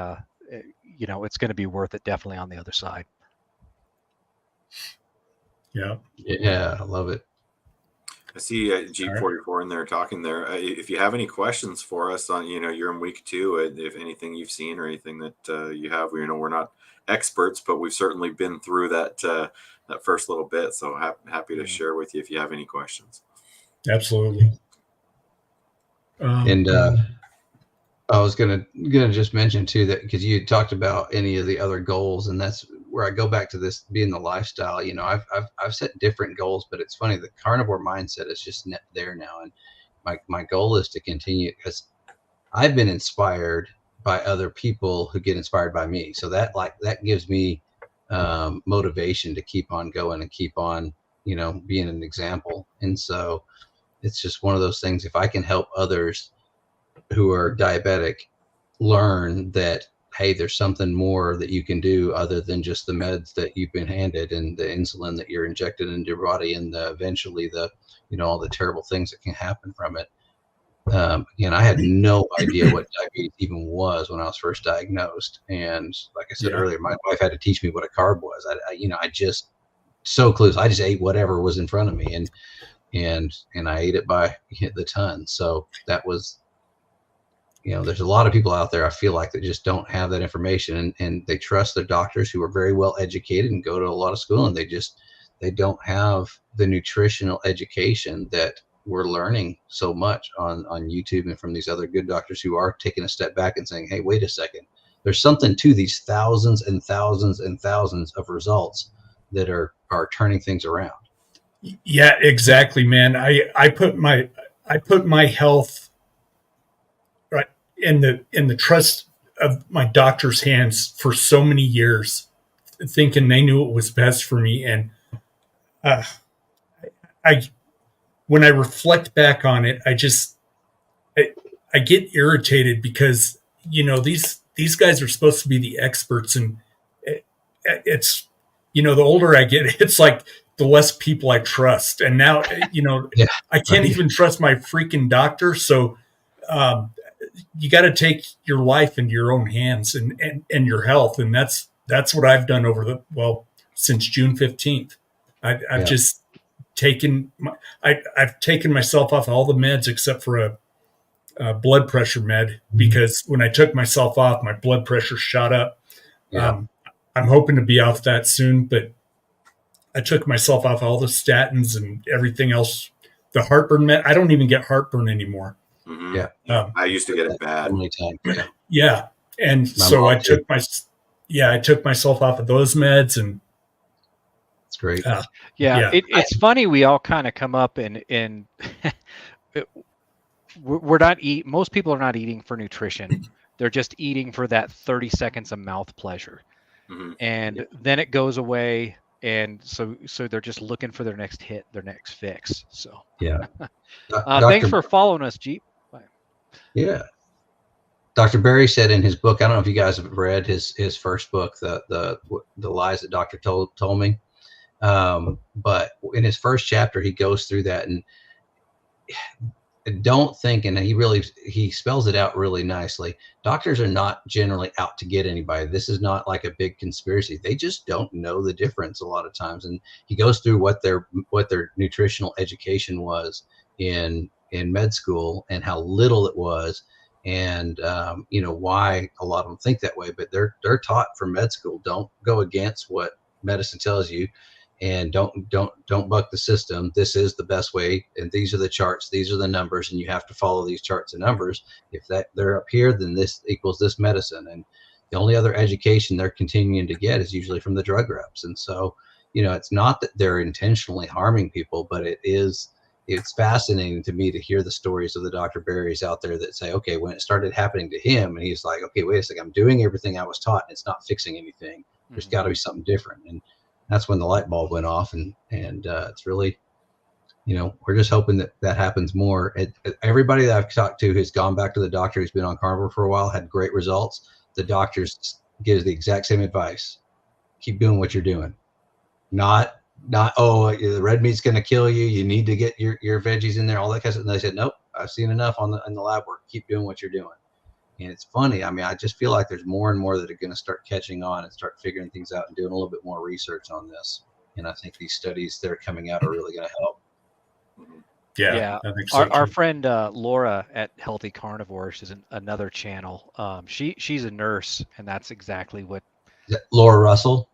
it's going to be worth it definitely on the other side. Yeah, I love it. I see G44 in there talking there. If you have any questions for us on, you're in week 2, if anything you've seen or anything that you have, we're not experts, but we've certainly been through that first little bit. So happy to share with you if you have any questions. Absolutely. And I was gonna just mention too that because you talked about any of the other goals, and that's where I go back to this being the lifestyle. I've set different goals, but it's funny, the carnivore mindset is just there now, and my goal is to continue because I've been inspired by other people who get inspired by me. So that gives me motivation to keep on going and keep on being an example. And so it's just one of those things. If I can help others who are diabetic learn that, hey, there's something more that you can do other than just the meds that you've been handed and the insulin that you're injected into your body and eventually all the terrible things that can happen from it. Again, I had no idea what diabetes even was when I was first diagnosed. And like I said earlier, my wife had to teach me what a carb was. I just so clueless. I just ate whatever was in front of me and I ate it by the ton. So that was, there's a lot of people out there, I feel like, that just don't have that information and they trust their doctors who are very well educated and go to a lot of school, and they don't have the nutritional education that we're learning so much on YouTube and from these other good doctors who are taking a step back and saying, hey, wait a second, there's something to these thousands and thousands and thousands of results that are turning things around. Yeah, exactly, man. I put my health right in the trust of my doctor's hands for so many years, thinking they knew what was best for me. And when I reflect back on it, I get irritated because these guys are supposed to be the experts, and it's the older I get, it's like the less people I trust. And now I can't even trust my freaking doctor. So you got to take your life into your own hands and your health, and that's what I've done since June 15th. I've just taken I've taken myself off all the meds except for a blood pressure med, because when I took myself off, my blood pressure shot up. I'm hoping to be off that soon, but I took myself off all the statins and everything else. The heartburn med, I don't even get heartburn anymore. Mm-hmm. I used to get it bad. Yeah. And so I took myself off of those meds, and it's great. It's funny. We all kind of come up and we're not most people are not eating for nutrition. They're just eating for that 30 seconds of mouth pleasure. Mm-hmm. And then it goes away. And so they're just looking for their next hit, their next fix. So thanks for following us, Jeep. Bye. Yeah. Dr. Berry said in his book, I don't know if you guys have read his first book, the lies that Doctor told me. But in his first chapter, he goes through that, and don't think, and he spells it out really nicely. Doctors are not generally out to get anybody. This is not like a big conspiracy. They just don't know the difference a lot of times. And he goes through what their nutritional education was in med school and how little it was, and why a lot of them think that way. But they're taught from med school, don't go against what medicine tells you. And don't buck the system. This is the best way, and these are the charts, these are the numbers, and you have to follow these charts and numbers. If they're up here, then this equals this medicine. And the only other education they're continuing to get is usually from the drug reps. And so, it's not that they're intentionally harming people, but it's fascinating to me to hear the stories of the Dr. Berrys out there that say, okay, when it started happening to him, and he's like, okay, wait a second, I'm doing everything I was taught, and it's not fixing anything. There's got to be something different. And that's when the light bulb went off, and it's really we're just hoping that that happens more. Everybody that I've talked to who's gone back to the doctor who's been on carnivore for a while had great results. The doctors gives the exact same advice: keep doing what you're doing. Not oh, the red meat's going to kill you. You need to get your veggies in there. All that kind of stuff. And they said, nope, I've seen enough in the lab work. Keep doing what you're doing. And it's funny. I mean, I just feel like there's more and more that are going to start catching on and start figuring things out and doing a little bit more research on this. And I think these studies that are coming out are really going to help. Yeah. I think so our friend Laura at Healthy Carnivores is another channel. She's a nurse, and that's exactly what. Is that Laura Russell?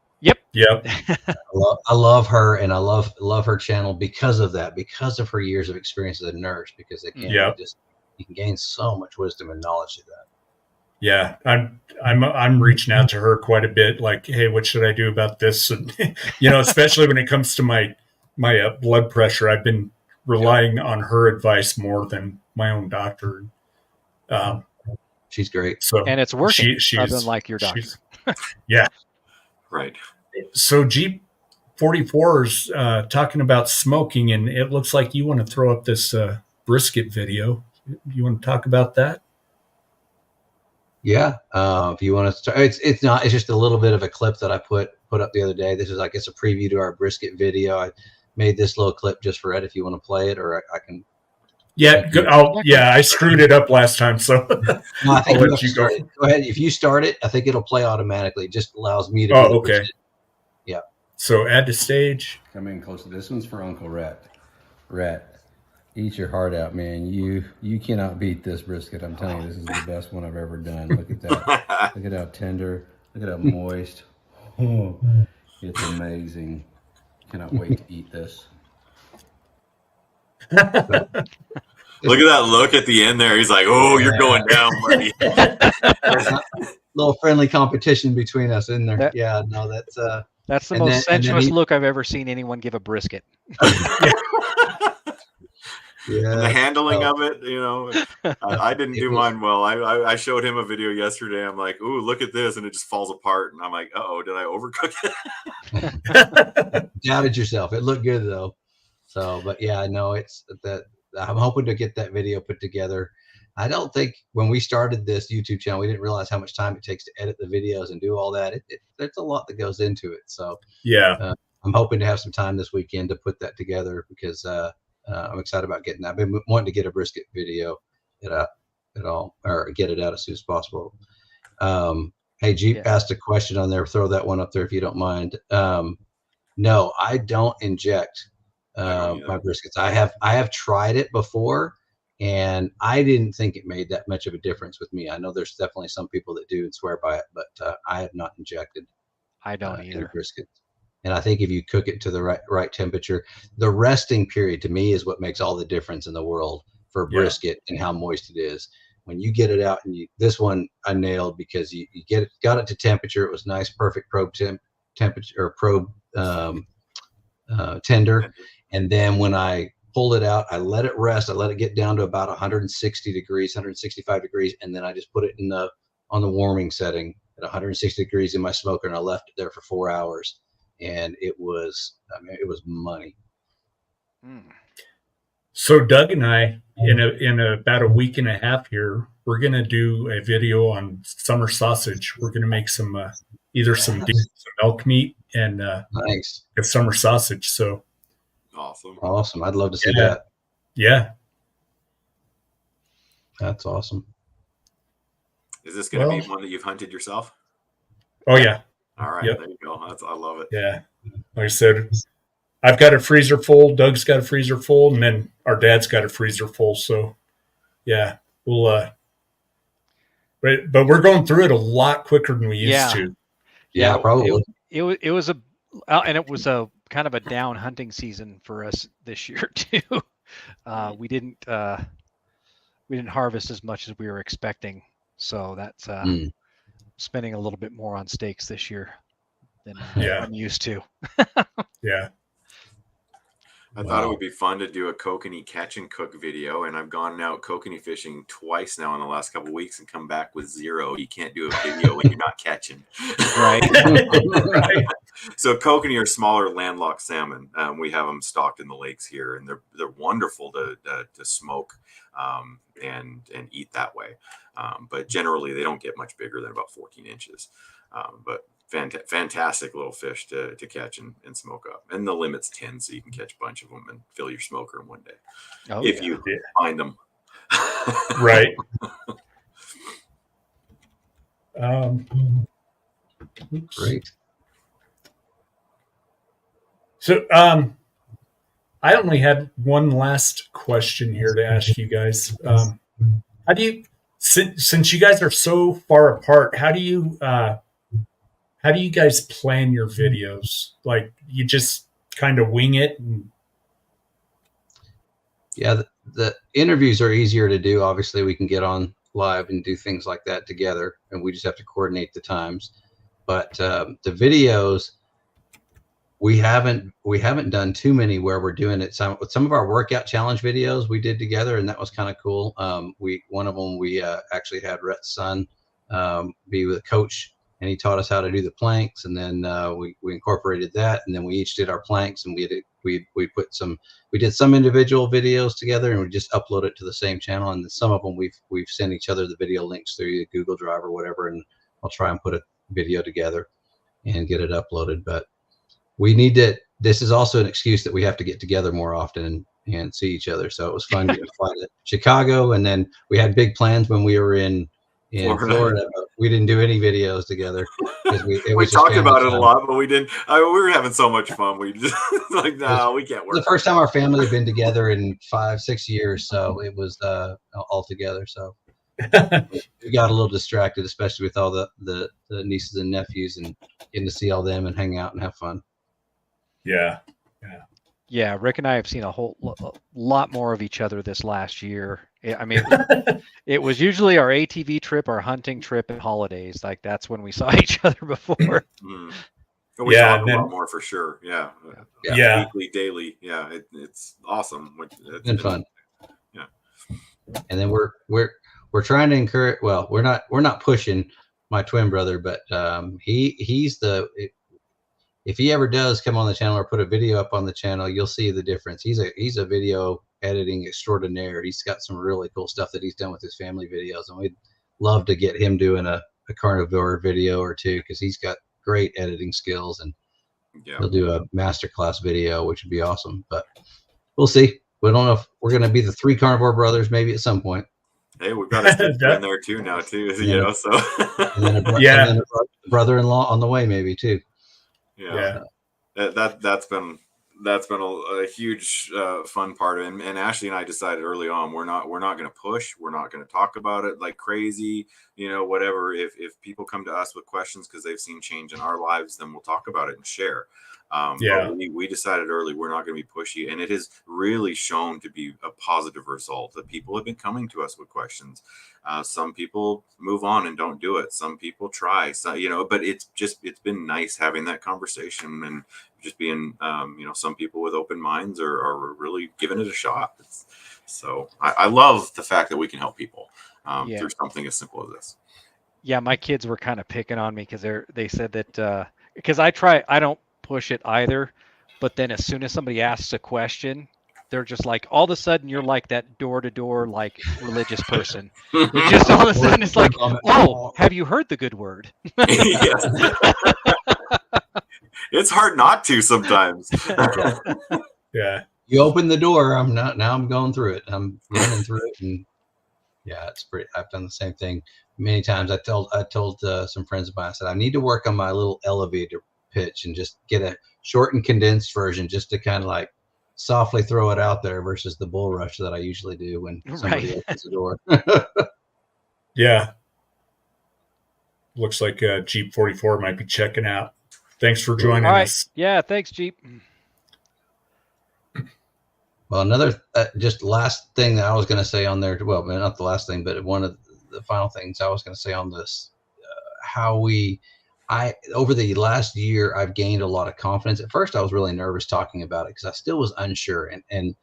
Yep. I love her, and I love her channel because of that, because of her years of experience as a nurse. Because again, you can gain so much wisdom and knowledge through that. Yeah, I'm reaching out to her quite a bit. Like, hey, what should I do about this? And, especially when it comes to my blood pressure, I've been relying on her advice more than my own doctor. She's great. So, and it's working. She's unlike your doctor. Yeah. Right. So G44 is talking about smoking, and it looks like you want to throw up this brisket video. You want to talk about that? Yeah. If you want to start, it's just a little bit of a clip that I put up the other day. This is, I guess, a preview to our brisket video. I made this little clip just for it. If you want to play it, or I can. Yeah. I screwed it up last time, so no, I think I'll let you go. Go ahead. If you start it, I think it'll play automatically. It just allows me to. Oh, okay. Yeah. So add to stage. Come in closer. This one's for Uncle Rat. Rat, eat your heart out, man. You cannot beat this brisket. I'm telling you, this is the best one I've ever done. Look at that. Look at how tender. Look at how moist. Oh, it's amazing. Cannot wait to eat this. Look at that look at the end there. He's like, "Oh, you're going down, buddy." Little friendly competition between us in there. That's the most sensuous look I've ever seen anyone give a brisket. Yeah, and the handling of it, I didn't do mine well. I showed him a video yesterday. I'm like, "Ooh, look at this," and it just falls apart. And I'm like, "Uh-oh, did I overcook it?" Doubted yourself. It looked good though. So, but yeah, no, it's that. I'm hoping to get that video put together. I don't think when we started this YouTube channel, we didn't realize how much time it takes to edit the videos and do all that. There's a lot that goes into it. So yeah, I'm hoping to have some time this weekend to put that together because I'm excited about getting that. I've been wanting to get a brisket video or get it out as soon as possible. Hey, Jeep asked a question on there. Throw that one up there if you don't mind. No, I don't inject my briskets. I have tried it before, and I didn't think it made that much of a difference with me. I know there's definitely some people that do and swear by it, but I have not injected. I don't either. Briskets. And I think if you cook it to the right temperature, the resting period to me is what makes all the difference in the world for brisket and how moist it is. When you get it out, and this one I nailed because you got it to temperature. It was nice, perfect probe temperature or probe tender. And then when I pulled it out, I let it rest. I let it get down to about 160 degrees, 165 degrees, and then I just put it on the warming setting at 160 degrees in my smoker, and I left it there for 4 hours. And it was money. So Doug and I, in about a week and a half here, we're going to do a video on summer sausage. We're going to make some either some elk meat and nice a summer sausage. So awesome! I'd love to see that. Yeah, that's awesome. Is this going to be one that you've hunted yourself? Oh yeah. All right, there you go. I love it. Yeah, like I said, I've got a freezer full. Doug's got a freezer full, and then our dad's got a freezer full. So, yeah, we'll. But we're going through it a lot quicker than we used to. Yeah, probably. It was and it was a kind of a down hunting season for us this year too. We didn't harvest as much as we were expecting, so that's spending a little bit more on steaks this year than I'm used to. Yeah. I thought it would be fun to do a kokanee catch and cook video, and I've gone out kokanee fishing twice now in the last couple of weeks and come back with 0. You can't do a video when you're not catching. Right. Right. So kokanee are smaller landlocked salmon. We have them stocked in the lakes here, and they're wonderful to smoke and eat that way. But generally, they don't get much bigger than about 14 inches. But fantastic little fish to catch and smoke up. And the limit's 10, so you can catch a bunch of them and fill your smoker in one day. Oh, if you find them. Right. Great. So I only had one last question here to ask you guys. How do you, since you guys are so far apart, how do you guys plan your videos? Like, you just kind of wing it? Yeah, the interviews are easier to do. Obviously, we can get on live and do things like that together, and we just have to coordinate the times. But the videos, we haven't done too many where we're doing it. Some of our workout challenge videos we did together, and that was kind of cool. One of them we actually had Rhett's son be with a coach, and he taught us how to do the planks, and then we incorporated that, and then we each did our planks, and we did some individual videos together, and we just upload it to the same channel. And some of them we've sent each other the video links through Google Drive or whatever, and I'll try and put a video together and get it uploaded. But we need to. This is also an excuse that we have to get together more often and see each other. So it was fun to fly to Chicago, and then we had big plans when we were in Florida. But we didn't do any videos together because we talked about it a lot, but we didn't. We were having so much fun. We just like, no, we can't work. The first time our family had been together in 5-6 years, so it was all together. So we got a little distracted, especially with all the nieces and nephews, and getting to see all them and hang out and have fun. Yeah, Rick and I have seen a lot more of each other this last year. I mean, it was usually our ATV trip, our hunting trip, and holidays. Like, that's when we saw each other before. We talk a lot more for sure. Yeah. Weekly, daily. Yeah, it's awesome. It's been fun. Yeah. And then we're trying to encourage. Well, we're not pushing my twin brother, but he's if he ever does come on the channel or put a video up on the channel, you'll see the difference. He's a video editing extraordinaire. He's got some really cool stuff that he's done with his family videos, and we'd love to get him doing a carnivore video or two, because he's got great editing skills, and he'll do a masterclass video, which would be awesome. But we'll see. We don't know if we're going to be the 3 Carnivore Brothers maybe at some point. Hey, we've got a sister in there too now too, you know. So and then a brother-in-law on the way maybe too. Yeah. That's been a huge fun part of it. And Ashley and I decided early on we're not going to push. We're not going to talk about it like crazy, you know, whatever. If people come to us with questions because they've seen change in our lives, then we'll talk about it and share. But we decided early we're not going to be pushy, and it has really shown to be a positive result. That people have been coming to us with questions. Some people move on and don't do it. Some people try. So, you know, but it's been nice having that conversation and just being, you know, some people with open minds are really giving it a shot. So I love the fact that we can help people through something as simple as this. Yeah, my kids were kind of picking on me because they said that because I don't push it either, but then as soon as somebody asks a question, they're just like, all of a sudden you're like that door-to-door like religious person. It's just all of a sudden it's like, oh, have you heard the good word? It's hard not to sometimes. Yeah. You open the door, I'm going through it. I'm running through it, and it's pretty. I've done the same thing many times. I told some friends of mine, I said, I need to work on my little elevator pitch and just get a short and condensed version, just to kind of like softly throw it out there versus the bull rush that I usually do when somebody opens the door. Yeah. Looks like Jeep 44 might be checking out. Thanks for joining us. Yeah, thanks, Jeep. Well, another just last thing that I was going to say on there. Well, not the last thing, but one of the final things I was going to say on this, how we over the last year, I've gained a lot of confidence. At first, I was really nervous talking about it because I still was unsure. And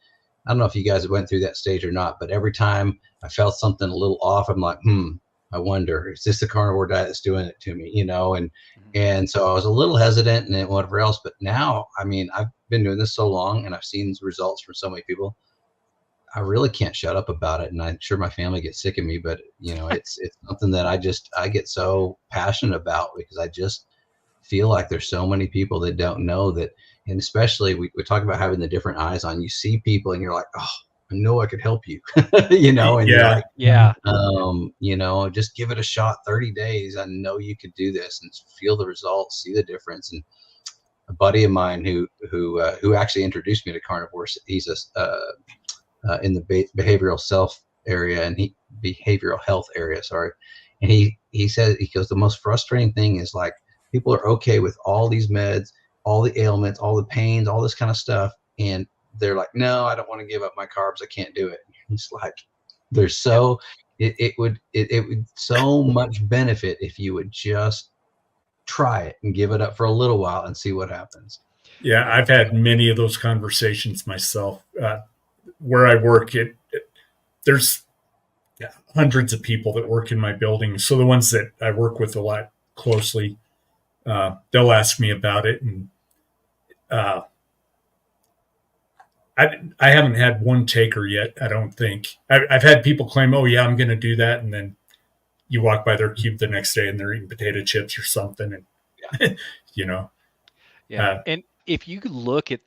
I don't know if you guys went through that stage or not, but every time I felt something a little off, I'm like, I wonder, is this the carnivore diet that's doing it to me? You know, and so I was a little hesitant and whatever else. But now, I mean, I've been doing this so long and I've seen results from so many people. I really can't shut up about it, and I'm sure my family gets sick of me, but you know, it's something that I get so passionate about because I just feel like there's so many people that don't know that, and especially we talk about having the different eyes on. You see people, and you're like, oh, I know I could help you, you know, and you're like, you know, just give it a shot. 30 days, I know you could do this, and feel the results, see the difference. And a buddy of mine who actually introduced me to carnivore, he's in the behavioral health area, sorry. And he said, he goes, the most frustrating thing is like people are okay with all these meds, all the ailments, all the pains, all this kind of stuff, and they're like, no, I don't want to give up my carbs, I can't do it. It's like there's so it would so much benefit if you would just try it and give it up for a little while and see what happens. Yeah, I've had many of those conversations myself. Where I work, there's hundreds of people that work in my building. So the ones that I work with a lot closely, they'll ask me about it. And I haven't had one taker yet, I don't think. I've had people claim, oh, yeah, I'm going to do that. And then you walk by their cube the next day and they're eating potato chips or something. And, you know. Yeah. And if you look at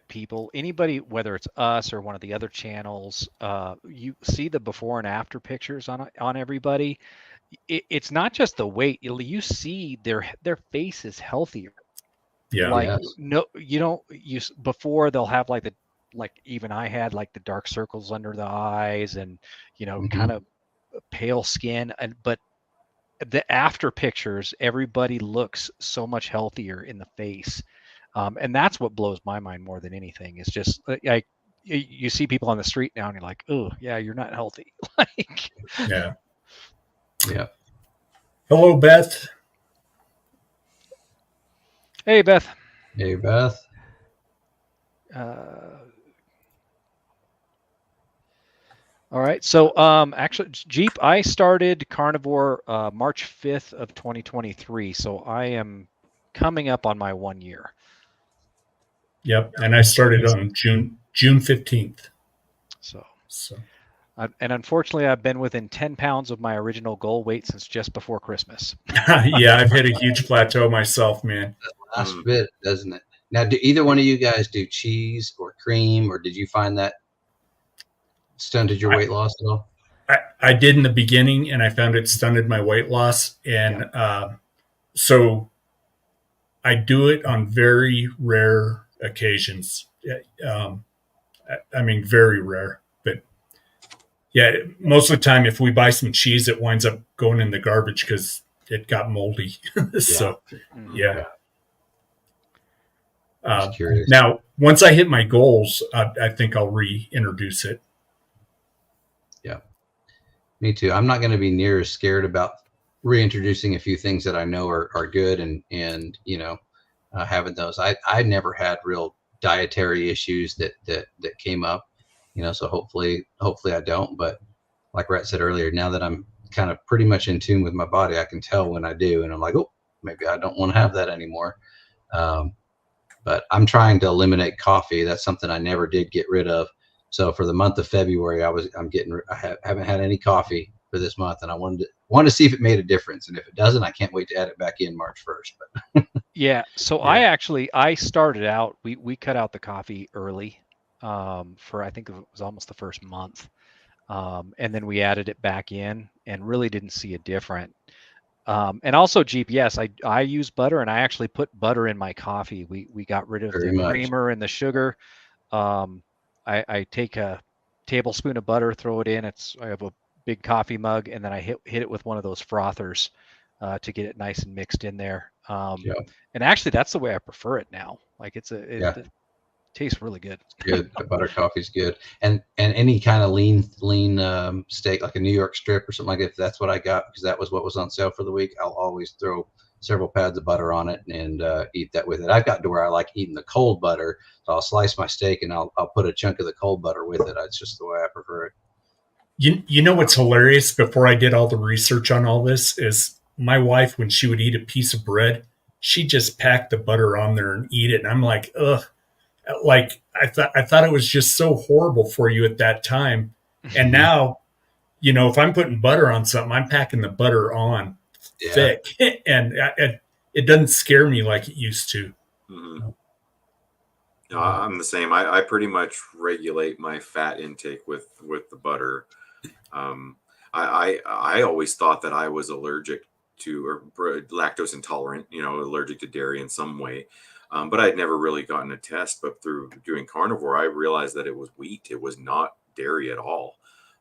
people, anybody, whether it's us or one of the other channels, you see the before and after pictures on everybody. It's not just the weight. You see their face is healthier. Yeah. Like no, you don't use before they'll have like even I had like the dark circles under the eyes and, you know, kind of pale skin. But the after pictures, everybody looks so much healthier in the face. And that's what blows my mind more than anything. Is just like you see people on the street now, and you're like, "Oh, yeah, you're not healthy." Like, yeah. Hello, Beth. Hey, Beth. Hey, Beth. All right. So, actually, Jeep, I started Carnivore March 5th of 2023. So I am coming up on my 1 year. Yep, and I started on June 15th. So. And unfortunately, I've been within 10 pounds of my original goal weight since just before Christmas. Yeah, I've hit a huge plateau myself, man. That's the last bit, doesn't it? Now, do either one of you guys do cheese or cream, or did you find that stunted your weight loss at all? I did in the beginning, and I found it stunted my weight loss. And so I do it on very rare occasions. I mean, very rare. But yeah, most of the time, if we buy some cheese, it winds up going in the garbage because it got moldy. So, yeah. Now, once I hit my goals, I think I'll reintroduce it. Yeah, me too. I'm not going to be near as scared about reintroducing a few things that I know are good and you know, having those. I never had real dietary issues that came up, you know, so hopefully I don't. But like Rhett said earlier, now that I'm kind of pretty much in tune with my body, I can tell when I do, and I'm like, oh, maybe I don't want to have that anymore. But I'm trying to eliminate coffee. That's something I never did get rid of. So for the month of February, I haven't had any coffee for this month, and I wanted to see if it made a difference. And if it doesn't, I can't wait to add it back in March 1st. But yeah. So yeah. I started out, we cut out the coffee early for, I think it was almost the first month. And then we added it back in and really didn't see a difference. And also Jeep, yes, I use butter, and I actually put butter in my coffee. We got rid of the creamer and the sugar. I take a tablespoon of butter, throw it in. I have a big coffee mug, and then I hit it with one of those frothers to get it nice and mixed in there. And actually, that's the way I prefer it now. Like it tastes really good. Good. The butter coffee's good. And any kind of lean steak, like a New York strip or something like that, if that's what I got, because that was what was on sale for the week, I'll always throw several pads of butter on it and eat that with it. I've gotten to where I like eating the cold butter, so I'll slice my steak and I'll put a chunk of the cold butter with it. That's just the way I prefer it. You know what's hilarious? Before I did all the research on all this, is my wife, when she would eat a piece of bread, she just packed the butter on there and eat it, and I'm like, ugh. Like I thought it was just so horrible for you at that time, and now, if I'm putting butter on something, I'm packing the butter on thick, and it doesn't scare me like it used to. Mm-hmm. No, I'm the same. I pretty much regulate my fat intake with the butter. I always thought that I was allergic to or lactose intolerant, allergic to dairy in some way. But I'd never really gotten a test. But through doing carnivore, I realized that it was wheat. It was not dairy at all.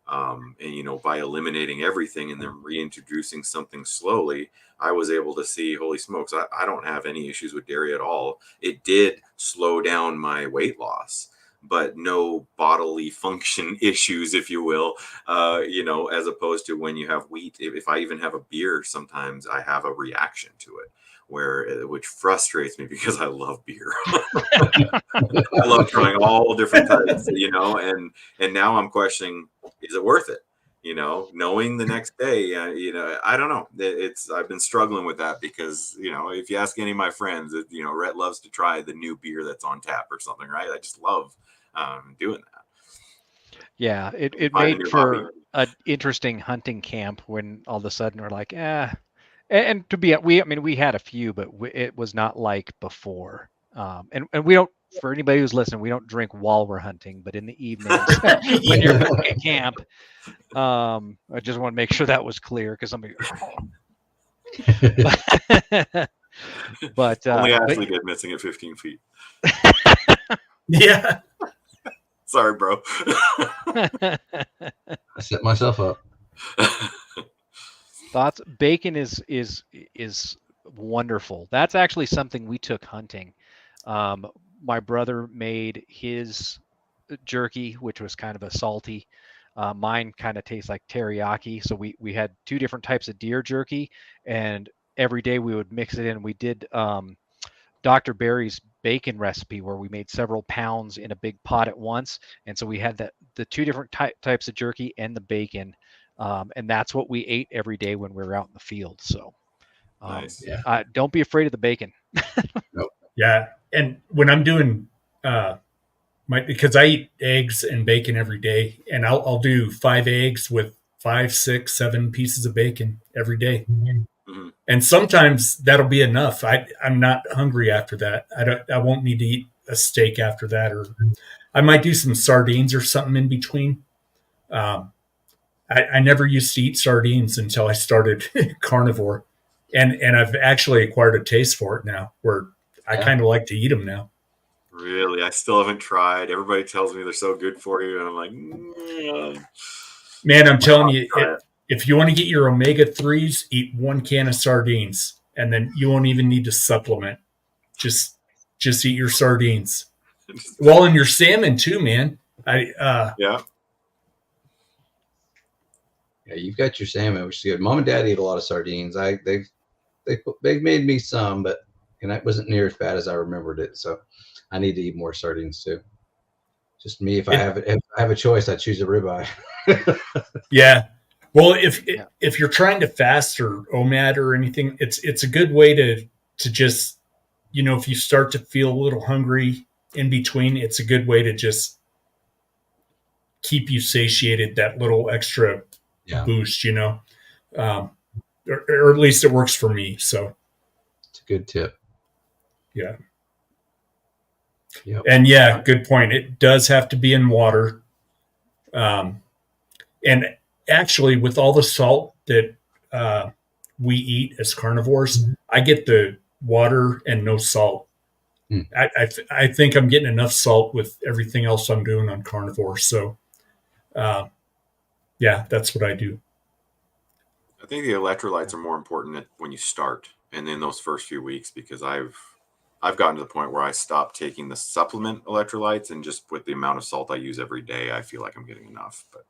And by eliminating everything and then reintroducing something slowly, I was able to see, holy smokes, I don't have any issues with dairy at all. It did slow down my weight loss, but no bodily function issues, if you will, as opposed to when you have wheat. If I even have a beer, sometimes I have a reaction to it, which frustrates me because I love beer. I love trying all different types, and now I'm questioning, is it worth it? Knowing the next day, I don't know. I've been struggling with that because, if you ask any of my friends, Rhett loves to try the new beer that's on tap or something, right? I just love doing that. Yeah, it made for an interesting hunting camp when all of a sudden we're like, and we had a few, but it was not like before. And we don't, for anybody who's listening, we don't drink while we're hunting, but in the evenings when you're at camp. I just want to make sure that was clear because somebody. But only Ashley get missing at 15 feet. Yeah. Sorry, bro. I set myself up. Thoughts? Bacon is wonderful. That's actually something we took hunting. My brother made his jerky, which was kind of a salty. Mine kind of tastes like teriyaki. So we had two different types of deer jerky, and every day we would mix it in. We did Dr. Barry's bacon recipe where we made several pounds in a big pot at once. And so we had the two different types of jerky and the bacon. And that's what we ate every day when we were out in the field. So nice. Don't be afraid of the bacon. Yeah. And when I'm doing because I eat eggs and bacon every day, and I'll do 5 eggs with 5, 6, 7 pieces of bacon every day. Mm-hmm. And sometimes that'll be enough. I'm not hungry after that. I won't need to eat a steak after that, or I might do some sardines or something in between. I never used to eat sardines until I started carnivore, and I've actually acquired a taste for it now, where I kind of like to eat them now. Really? I still haven't tried. Everybody tells me they're so good for you, and I'm like, man, I'm telling you, if you want to get your omega-3s, eat 1 can of sardines, and then you won't even need to supplement. Just eat your sardines. Well, and your salmon too, man. Yeah, you've got your salmon, which is good. Mom and Dad eat a lot of sardines. They've made me some, but it wasn't near as bad as I remembered it. So I need to eat more sardines too. Just me, if I have a choice, I choose a ribeye. Yeah. Well, if you're trying to fast or OMAD or anything, it's a good way to just, if you start to feel a little hungry in between, it's a good way to just keep you satiated, that little extra boost, or at least it works for me. So it's a good tip. Yeah. Yep. And good point. It does have to be in water. And actually, with all the salt that we eat as carnivores, I get the water and no salt. I think I'm getting enough salt with everything else I'm doing on carnivore. So, that's what I do. I think the electrolytes are more important when you start and in those first few weeks, because I've gotten to the point where I stopped taking the supplement electrolytes, and just with the amount of salt I use every day, I feel like I'm getting enough. But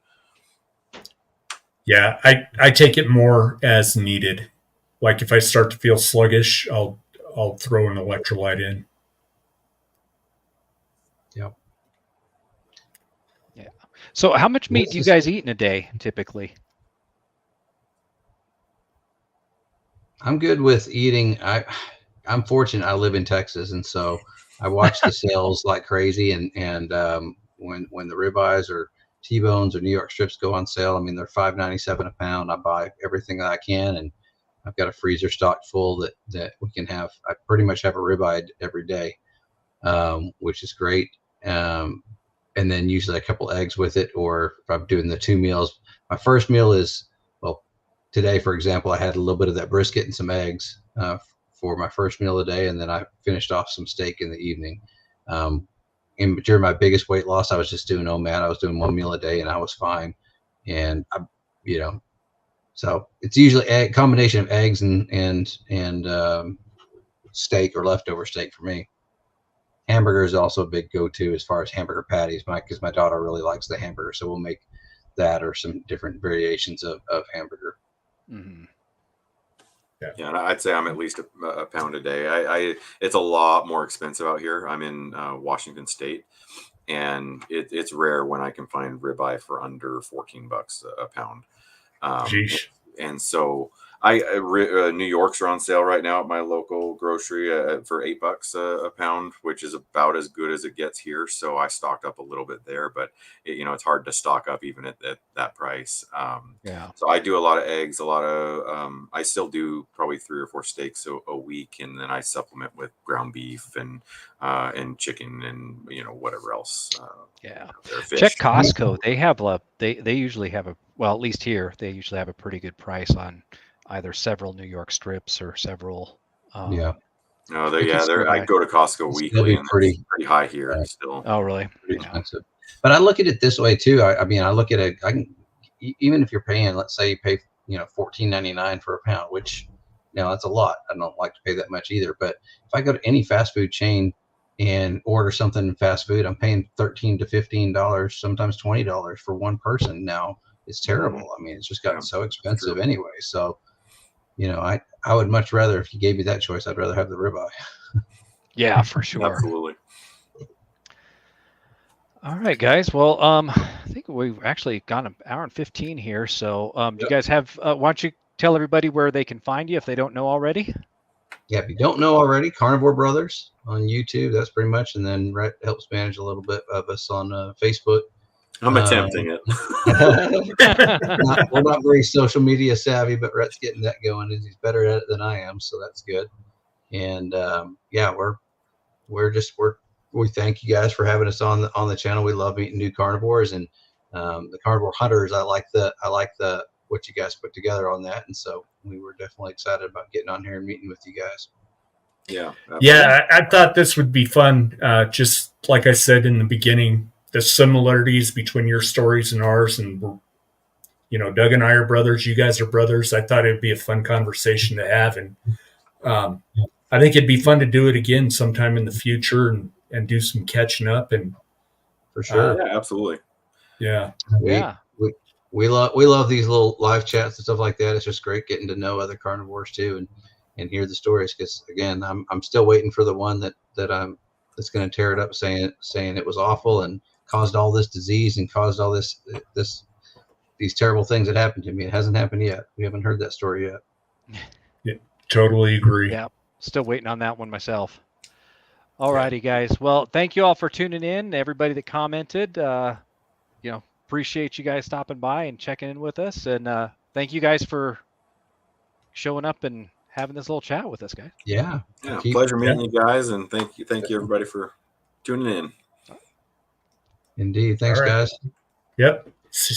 yeah, I take it more as needed. like if I start to feel sluggish, I'll throw an electrolyte in. Yep. Yeah. So how much meat do you guys eat in a day typically? I'm good with eating. I'm fortunate. I live in Texas, and so I watch the sales like crazy. And when the ribeyes or T-bones or New York strips go on sale, I mean they're $5.97 a pound. I buy everything that I can, and I've got a freezer stocked full that we can have. I pretty much have a ribeye every day, which is great. And then usually a couple eggs with it, or if I'm doing the 2 meals, my first meal is, well, today, for example, I had a little bit of that brisket and some eggs for my first meal of the day, and then I finished off some steak in the evening. And during my biggest weight loss, I was just doing OMAD. I was doing 1 meal a day, and I was fine. And so it's usually a combination of eggs and steak or leftover steak for me. Hamburger is also a big go-to as far as hamburger patties, because my daughter really likes the hamburger, so we'll make that or some different variations of hamburger. Mm-hmm. Yeah, and I'd say I'm at least a pound a day. It's a lot more expensive out here. I'm in Washington State, and it's rare when I can find ribeye for under $14 a pound. And so New York's are on sale right now at my local grocery for $8 a pound, which is about as good as it gets here. So I stocked up a little bit there, but it's hard to stock up even at that price. So I do a lot of eggs, I still do probably 3 or 4 steaks a week, and then I supplement with ground beef and chicken and whatever else. Check Costco. They have they usually have at least here they usually have a pretty good price on either several New York strips or several. No, I go to Costco weekly, and it's pretty high here still. Oh, really? Pretty expensive. But I look at it this way too. I mean, I look at it. Even if you're paying, let's say you pay, $14.99 for a pound, which that's a lot. I don't like to pay that much either. But if I go to any fast food chain and order something in fast food, I'm paying $13 to $15, sometimes $20 for one person. Now it's terrible. I mean, it's just gotten so expensive anyway. So, I would much rather, if you gave me that choice, I'd rather have the ribeye. Yeah, for sure. Absolutely. All right, guys. Well, I think we've actually gone an hour and 15 here. So, do you guys have? Why don't you tell everybody where they can find you if they don't know already? Yeah, if you don't know already, Carnivore Brothers on YouTube. That's pretty much, and then Rhett helps manage a little bit of us on Facebook. I'm attempting it. We're not very social media savvy, but Rhett's getting that going, and he's better at it than I am, so that's good. And we thank you guys for having us on the channel. We love meeting new carnivores, and the Carnivore Hunters. I like what you guys put together on that, and so we were definitely excited about getting on here and meeting with you guys. Yeah, I thought this would be fun. Just like I said in the beginning, the similarities between your stories and ours, and Doug and I are brothers. You guys are brothers. I thought it'd be a fun conversation to have, and I think it'd be fun to do it again sometime in the future and do some catching up. And for sure, yeah, absolutely. Yeah, we love these little live chats and stuff like that. It's just great getting to know other carnivores too, and hear the stories. Because again, I'm still waiting for the one that's going to tear it up, saying it was awful and caused all this disease and caused all these terrible things that happened to me. It hasn't happened yet. We haven't heard that story yet. Yeah, totally agree. Yeah, still waiting on that one myself. All righty, guys. Well, thank you all for tuning in. Everybody that commented, appreciate you guys stopping by and checking in with us. And thank you guys for showing up and having this little chat with us, guys. Yeah. Pleasure meeting you guys, and thank you everybody for tuning in. Indeed. Thanks, guys. Yep. See